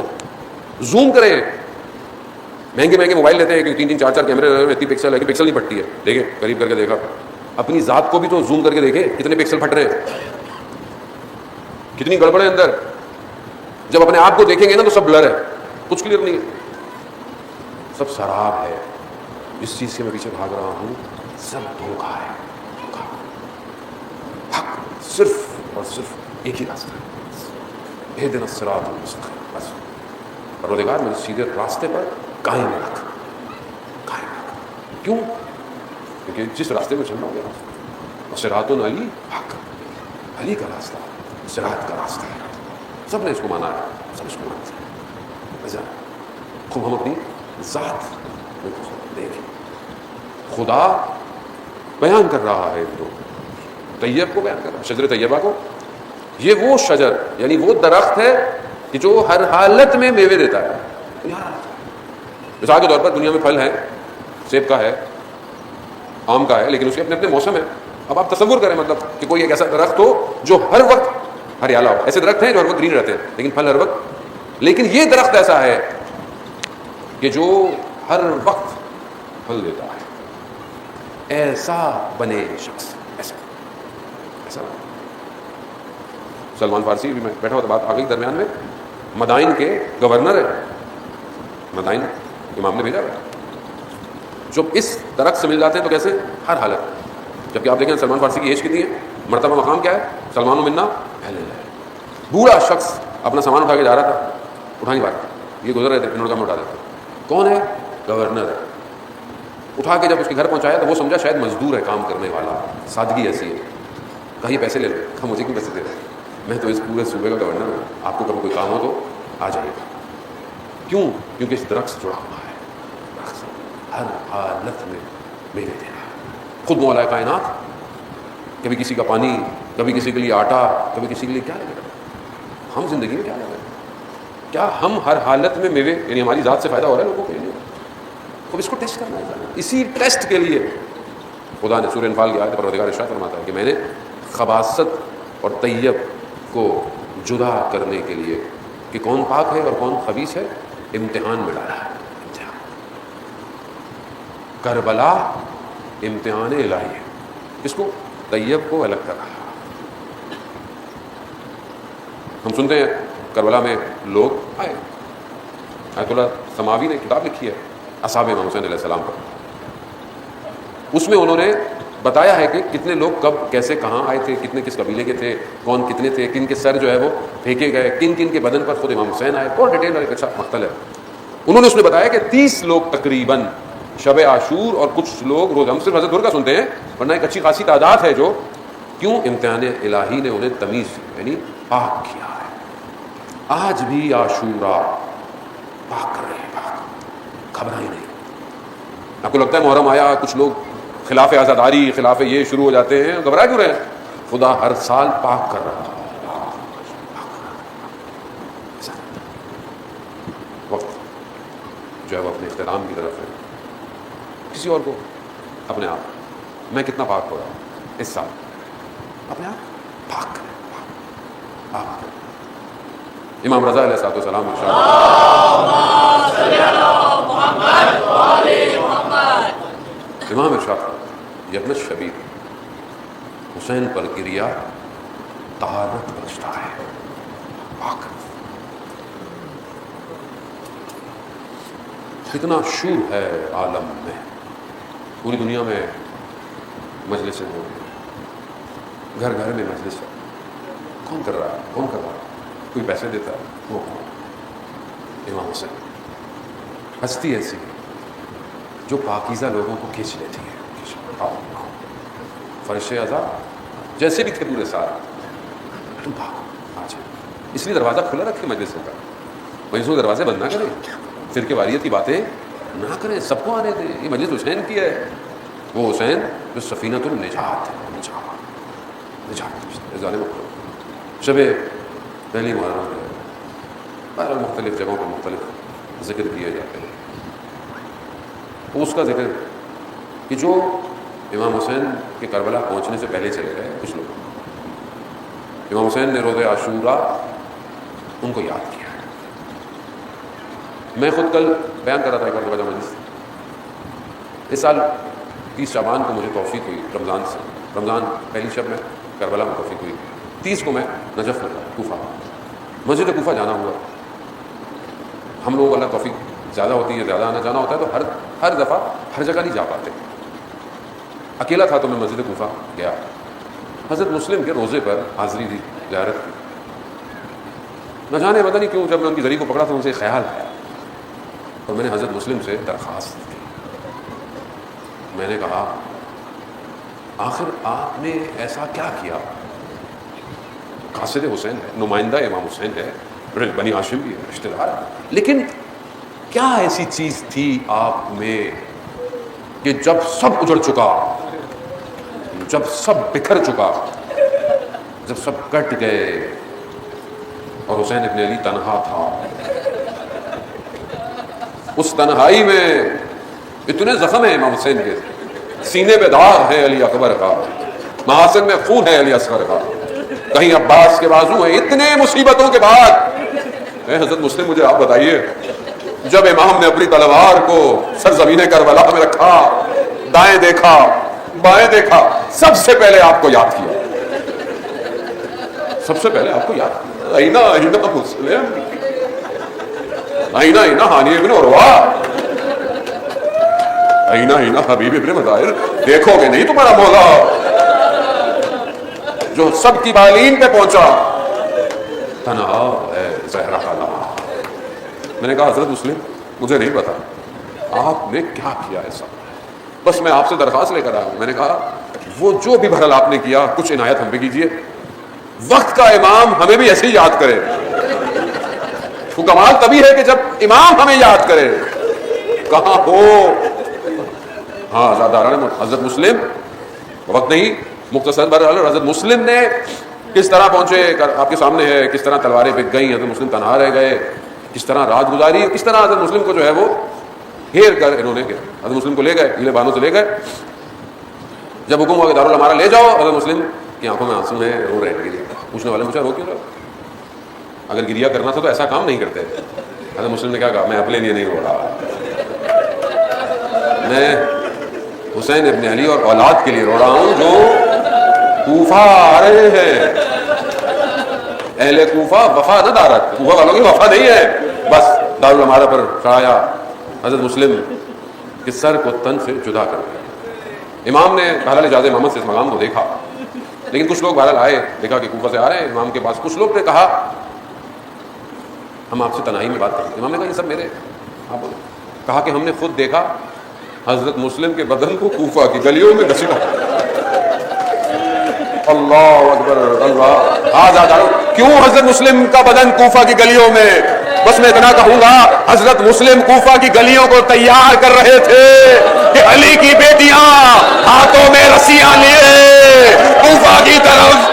زوم کریں. مہنگے موبائل لیتے ہیں کہ 3-3 4-4 کیمرے لگے ہوئے، اتنی پکسل ہے کہ پکسل نہیں پھٹتی ہے. دیکھیں قریب کر کے دیکھا، اپنی ذات کو بھی تو زوم کر کے دیکھیں کتنے پکسل پھٹ رہے ہیں، کتنی گڑبڑ ہے اندر. جب اپنے آپ کو دیکھیں گے نا تو سب بلر ہے، کچھ کلیئر نہیں ہے، سب سراب ہے. اس چیز سے میں پیچھے بھاگ رہا ہوں، سب دھوکہ ہے. حق صرف اور صرف ایک ہی راستہ ہے، اہدنا الصراط المستقیم. بس پروردگار مجھے سیدھے راستے پر قائم رکھ. کیوں؟ کیونکہ جس راستے میں چلنا ہوگا، صراط علی حق، علی کا راستہ، صراط کا راستہ ہے. سب نے اس کو مانا ہے، سب اس کو مانتے ہیں. خوب ہم اپنی ذات دیکھیں. خدا بیان کر رہا ہے تو طیب کو بیان کر رہا ہے، شجر طیبہ کو. یہ وہ شجر یعنی وہ درخت ہے کہ جو ہر حالت میں میوے دیتا ہے. مثال کے طور پر دنیا میں پھل ہیں، سیب کا ہے، آم کا ہے، لیکن اس کے اپنے اپنے موسم ہیں. اب آپ تصور کریں مطلب کہ کوئی ایک ایسا درخت ہو جو ہر وقت ہریالا ہو. ایسے درخت ہیں جو ہر وقت گرین رہتے ہیں لیکن پھل ہر وقت. لیکن یہ درخت ایسا ہے کہ جو ہر وقت پھل دیتا ہے. ایسا بنے شخص، ایسا سلمان فارسی بھی میں بیٹھا ہوا تھا، بات آ گئی درمیان میں، مدائن کے گورنر ہے، مدائن امام نے بھیجا ہے، جب اس درخت سے مل جاتے ہیں تو کیسے ہر حالت، جبکہ آپ دیکھیں سلمان فارسی کی ایج کتنی ہے، مرتبہ مقام کیا ہے، سلمان و منا پہلے ہے، بوڑھا شخص اپنا سامان اٹھا کے جا رہا تھا، اٹھا نہیں پایا، یہ گزر رہے تھے، انہوں نے کہا اٹھا دیتے، کون ہے، گورنر ہے، اٹھا کے جب اس کے گھر پہنچایا تو وہ سمجھا شاید مزدور ہے کام کرنے والا، سادگی ایسی ہے، کہا یہ پیسے لے لو، کہا مجھے کیوں پیسے دے رہے، میں تو اس پورے صوبے کا گورنر ہوں، آپ کو کبھی کوئی کام ہو تو آ جائے گا، کیوں، کیونکہ اس درخت سے جڑا ہوا ہے، درخت ہر حالت میں میوے دے رہا ہے، خود مولا کائنات، کبھی کسی کا پانی، کبھی کسی کے لیے آٹا، کبھی کسی کے لیے کیا لگے گا، ہم زندگی میں کیا لگے گا، کیا ہم ہر حالت میں میوے، یعنی ہماری ذات سے فائدہ ہو رہا ہے لوگوں کے لیے، تو اس کو ٹیسٹ کرنا ہے، اسی ٹیسٹ کے لیے خدا نے سورہ انفال کی آیت پروردگار ارشاد فرماتا ہے کہ میں نے خباثت اور طیب کو جدا کرنے کے لیے کہ کون پاک ہے اور کون خبیث ہے امتحان میں ڈالا ہے، امتحان، کربلا امتحان الہی ہے، اس کو طیب کو الگ کر رہا ہے۔ ہم سنتے ہیں کربلا میں لوگ آئے، آیت اللہ سماوی نے کتاب لکھی ہے اصحاب امام حسین علیہ السلام پر، اس میں انہوں نے بتایا ہے کہ کتنے لوگ کب کیسے کہاں آئے تھے، کتنے کس قبیلے کے تھے، کون کتنے تھے، کن کے سر جو ہے وہ پھینکے گئے، کن کن کے بدن پر خود امام حسین آئے، بہت ڈیٹیل اور ایک اچھا مختلف۔ انہوں نے اس میں بتایا کہ 30 لوگ تقریباً شب عاشور، اور کچھ لوگ روز، ہم صرف حضرت کا سنتے ہیں ورنہ ایک اچھی خاصی تعداد ہے جو، کیوں، امتحان الہی نے انہیں تمیز یعنی پاک کیا ہے۔ آج بھی عاشورہ پاک کر رہے ہیں، پاک، گھبرائیں نہیں۔ آپ کو لگتا ہے محرم آیا کچھ لوگ خلاف آزاداری، خلاف یہ شروع ہو جاتے ہیں، گھبرا کیوں رہے ہیں؟ خدا ہر سال پاک کر رہا ہے، وقت جو ہے وہ اپنے اختتام کی طرف ہے، کسی اور کو اپنے آپ، میں کتنا پاک ہو رہا ہوں اس سال، اپنے آپ پاک کریں، پاک کریں۔ امام رضا علیہ السلام امام ارشاد یبن شبیر، حسین پر گریا طہارت بخشتا ہے، پاک۔ کتنا شور ہے عالم میں، پوری دنیا میں مجلسیں ہو رہی، گھر گھر میں مجلس ہے، کون کر رہا ہے، کون کر رہا ہے، کوئی پیسے دیتا ہے، وہ امام حسین، ہستی ایسی ہے جو پاکیزہ لوگوں کو کھینچ لیتی ہے، فرش اعضا جیسے بھی تھے پورے سال، تم بھاگو آ جائے، اس لیے دروازہ کھلا رکھے مجلسوں کا، مجلسوں کے دروازے بند نہ کریں، فرقے واریت کی باتیں نہ کریں، سب کو آنے دیں، یہ مجلس حسین کی ہے، وہ حسین جو سفینۃ النجات ہے، نجات ظالم شب پہلی محرم ہے، بہرحال مختلف جگہوں پر مختلف ذکر کیے جاتے ہیں، اس کا ذکر کہ جو امام حسین کے کربلا پہنچنے سے پہلے چلے گئے کچھ لوگ، امام حسین نے روز عاشورہ ان کو یاد کیا ہے۔ میں خود کل بیان کر رہا تھا ایک بار مجلس، اس سال 30 شعبان کو مجھے توفیق ہوئی رمضان سے، رمضان پہلی شب میں کربلا میں توفیق ہوئی، 30 کو میں نجف میں تھا، کوفہ، مسجد کوفہ جانا ہوا، ہم لوگوں کو اللہ توفیق زیادہ ہوتی ہے، زیادہ آنا جانا ہوتا ہے تو ہر دفعہ ہر جگہ نہیں جا پاتے، اکیلا تھا تو میں مسجد کوفہ گیا، حضرت مسلم کے روزے پر حاضری دی، زیارت کی، نہ جانے پتہ نہیں کیوں جب میں ان کی ذریعہ کو پکڑا تو ان سے خیال آیا اور میں نے حضرت مسلم سے درخواست کی، میں نے کہا آخر آپ نے ایسا کیا کیا، قاصد حسین ہے، نمائندہ امام حسین ہے، بنی ہاشم بھی ہے، رشتہ دار، لیکن کیا ایسی چیز تھی آپ میں کہ جب سب اجڑ چکا، جب سب بکھر چکا، جب سب کٹ گئے اور حسین ابن علی تنہا تھا، اس تنہائی میں اتنے زخم ہیں امام حسین کے، سینے پہ داغ ہے علی اکبر کا، محاسن میں خون ہے علی اصغر کا، کہیں عباس کے بازو ہیں، اتنے مصیبتوں کے بعد حضرت مسلم مجھے آپ بتائیے، جب امام نے اپنی تلوار کو سرزمین کربلا میں رکھا، دائیں دیکھا بائیں دیکھا، سب سے پہلے آپ کو یاد کیا، سب سے پہلے آپ کو یاد آئینہ آئینہ مسلم، آئینہ آئینہ ہانی ابن عروہ، آئینہ آئینہ حبیب ابن مظاہر، دیکھو گے نہیں تمہارا مولا جو سب کی بالین پہ پہنچا، تنہا ہے زہرا خالہ۔ میں نے کہا حضرت مسلم مجھے نہیں پتا آپ نے کیا کیا ایسا، بس میں آپ سے درخواست لے کر آیا ہوں۔ میں نے کہا وہ جو بھی بہرحال آپ نے کیا کچھ عنایت ہم پہ کیجیے، وقت کا امام ہمیں بھی ایسے ہی یاد کرے۔ وہ کمال تبھی ہے کہ جب امام ہمیں یاد کرے، کہاں ہو؟ ہاں آزاداران حضرت مسلم، وقت نہیں مختصر بہرحال حضرت مسلم نے کس طرح پہنچے، آپ کے سامنے ہے، کس طرح تلواریں بک گئیں، حضرت مسلم تنہا رہ گئے، کس طرح رات گزاری، کس طرح حضرت مسلم کو جو ہے وہ گھیر کر انہوں نے حضرت مسلم کو لے گئے، ہیلے بانوں سے لے گئے۔ جب حکم ہوا کہ دارالامارہ لے جاؤ، حضرت مسلم کی آنکھوں میں آنسو ہیں، رو رہے ہیں۔ پوچھنے والے مجھے رو کیوں رہا؟ اگر گریا کرنا تھا تو ایسا کام نہیں کرتے۔ حضرت مسلم نے کیا کہا؟ میں اپنے لیے نہیں رو رہا، میں حسین ابن علی اور اولاد کے لیے رو رہا ہوں جو کوفہ آ رہے ہیں۔ اہل کوفہ وفا نہ دارت، کوفہ والوں کی وفا نہیں ہے، بس دارالامارہ پر چڑھایا، حضرت مسلم کے سر کو تن سے جدا کر دیا۔ امام نے بہرحال اجازت امامت سے اس مقام کو دیکھا، لیکن کچھ لوگ بہرحال آئے، دیکھا کہ کوفہ سے آ رہے ہیں امام کے پاس۔ کچھ لوگ نے کہا ہم آپ سے تنہائی میں بات کرتے ہیں۔ امام نے کہا یہ سب میرے، آپ بولے۔ کہا کہ ہم نے خود دیکھا حضرت مسلم کے بدن کو کوفہ کی گلیوں میں گھسیٹا۔ اللہ اکبر اللہ، آزادارو کیوں حضرت مسلم کا بدن کوفہ کی گلیوں میں؟ بس میں اتنا کہوں گا حضرت مسلم کوفہ کی گلیوں کو تیار کر رہے تھے کہ علی کی بیٹیاں ہاتھوں میں رسیاں لیے کوفہ کی طرف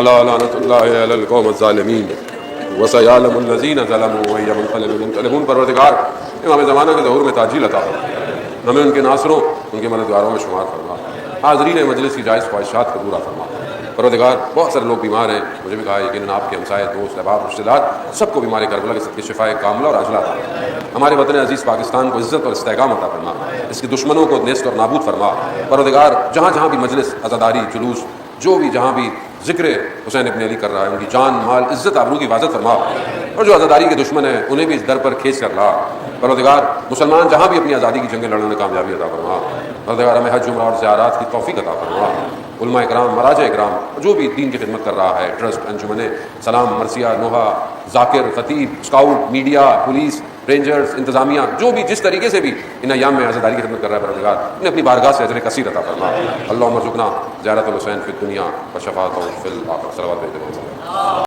اللہ لعنت اللہ علی القوم الظالمین وسیعلم الذین ظلموا وای منقلب منقلبون۔ پروردگار امام زمانہ کے ظہور میں تاجیل عطا فرما، ہمیں ان کے ناصروں ان کے مددگاروں میں شمار فرما، حاضرین مجلس کی جائز خواہشات کو پورا فرما۔ پروردگار بہت سارے لوگ بیمار ہیں، مجھے بھی کہا یقیناً آپ کے ہمسائے دوست احباب رشتہ دار سب کو بیمار کربلا کے صدقے شفائے کاملہ اور عاجلہ عطا فرما۔ ہمارے وطن عزیز پاکستان کو عزت اور استحکام عطا فرما، اس کے دشمنوں کو نیست اور نابود فرما۔ پروردگار جہاں جہاں بھی مجلس عزاداری جلوس جو بھی جہاں بھی ذکر حسین ابن علی کر رہا ہے، ان کی جان مال عزت آبرو کی حفاظت فرما، اور جو آزاداری کے دشمن ہیں انہیں بھی اس در پر کھینچ کر لا۔ پروردگار مسلمان جہاں بھی اپنی آزادی کی جنگیں لڑنے میں کامیابی عطا فرما۔ پروردگار ہمیں حج عمرہ اور زیارات کی توفیق عطا فرما۔ علماء اکرام، مراجع اکرام، جو بھی دین کی خدمت کر رہا ہے، ٹرسٹ، انجمنیں، سلام، مرثیہ، نوحہ، ذاکر، خطیب، اسکاؤٹ، میڈیا، پولیس، رینجرز، انتظامیہ، جو بھی جس طریقے سے بھی ان ایام میں عزاداری کی خدمت کر رہا ہے، پروردگار انہیں اپنی بارگاہ سے اجر کثیر عطا فرما۔ اللہم ارزقنا زیارت الحسین فی الدنیا و شفاعتہ فی الآخرہ۔ صلوات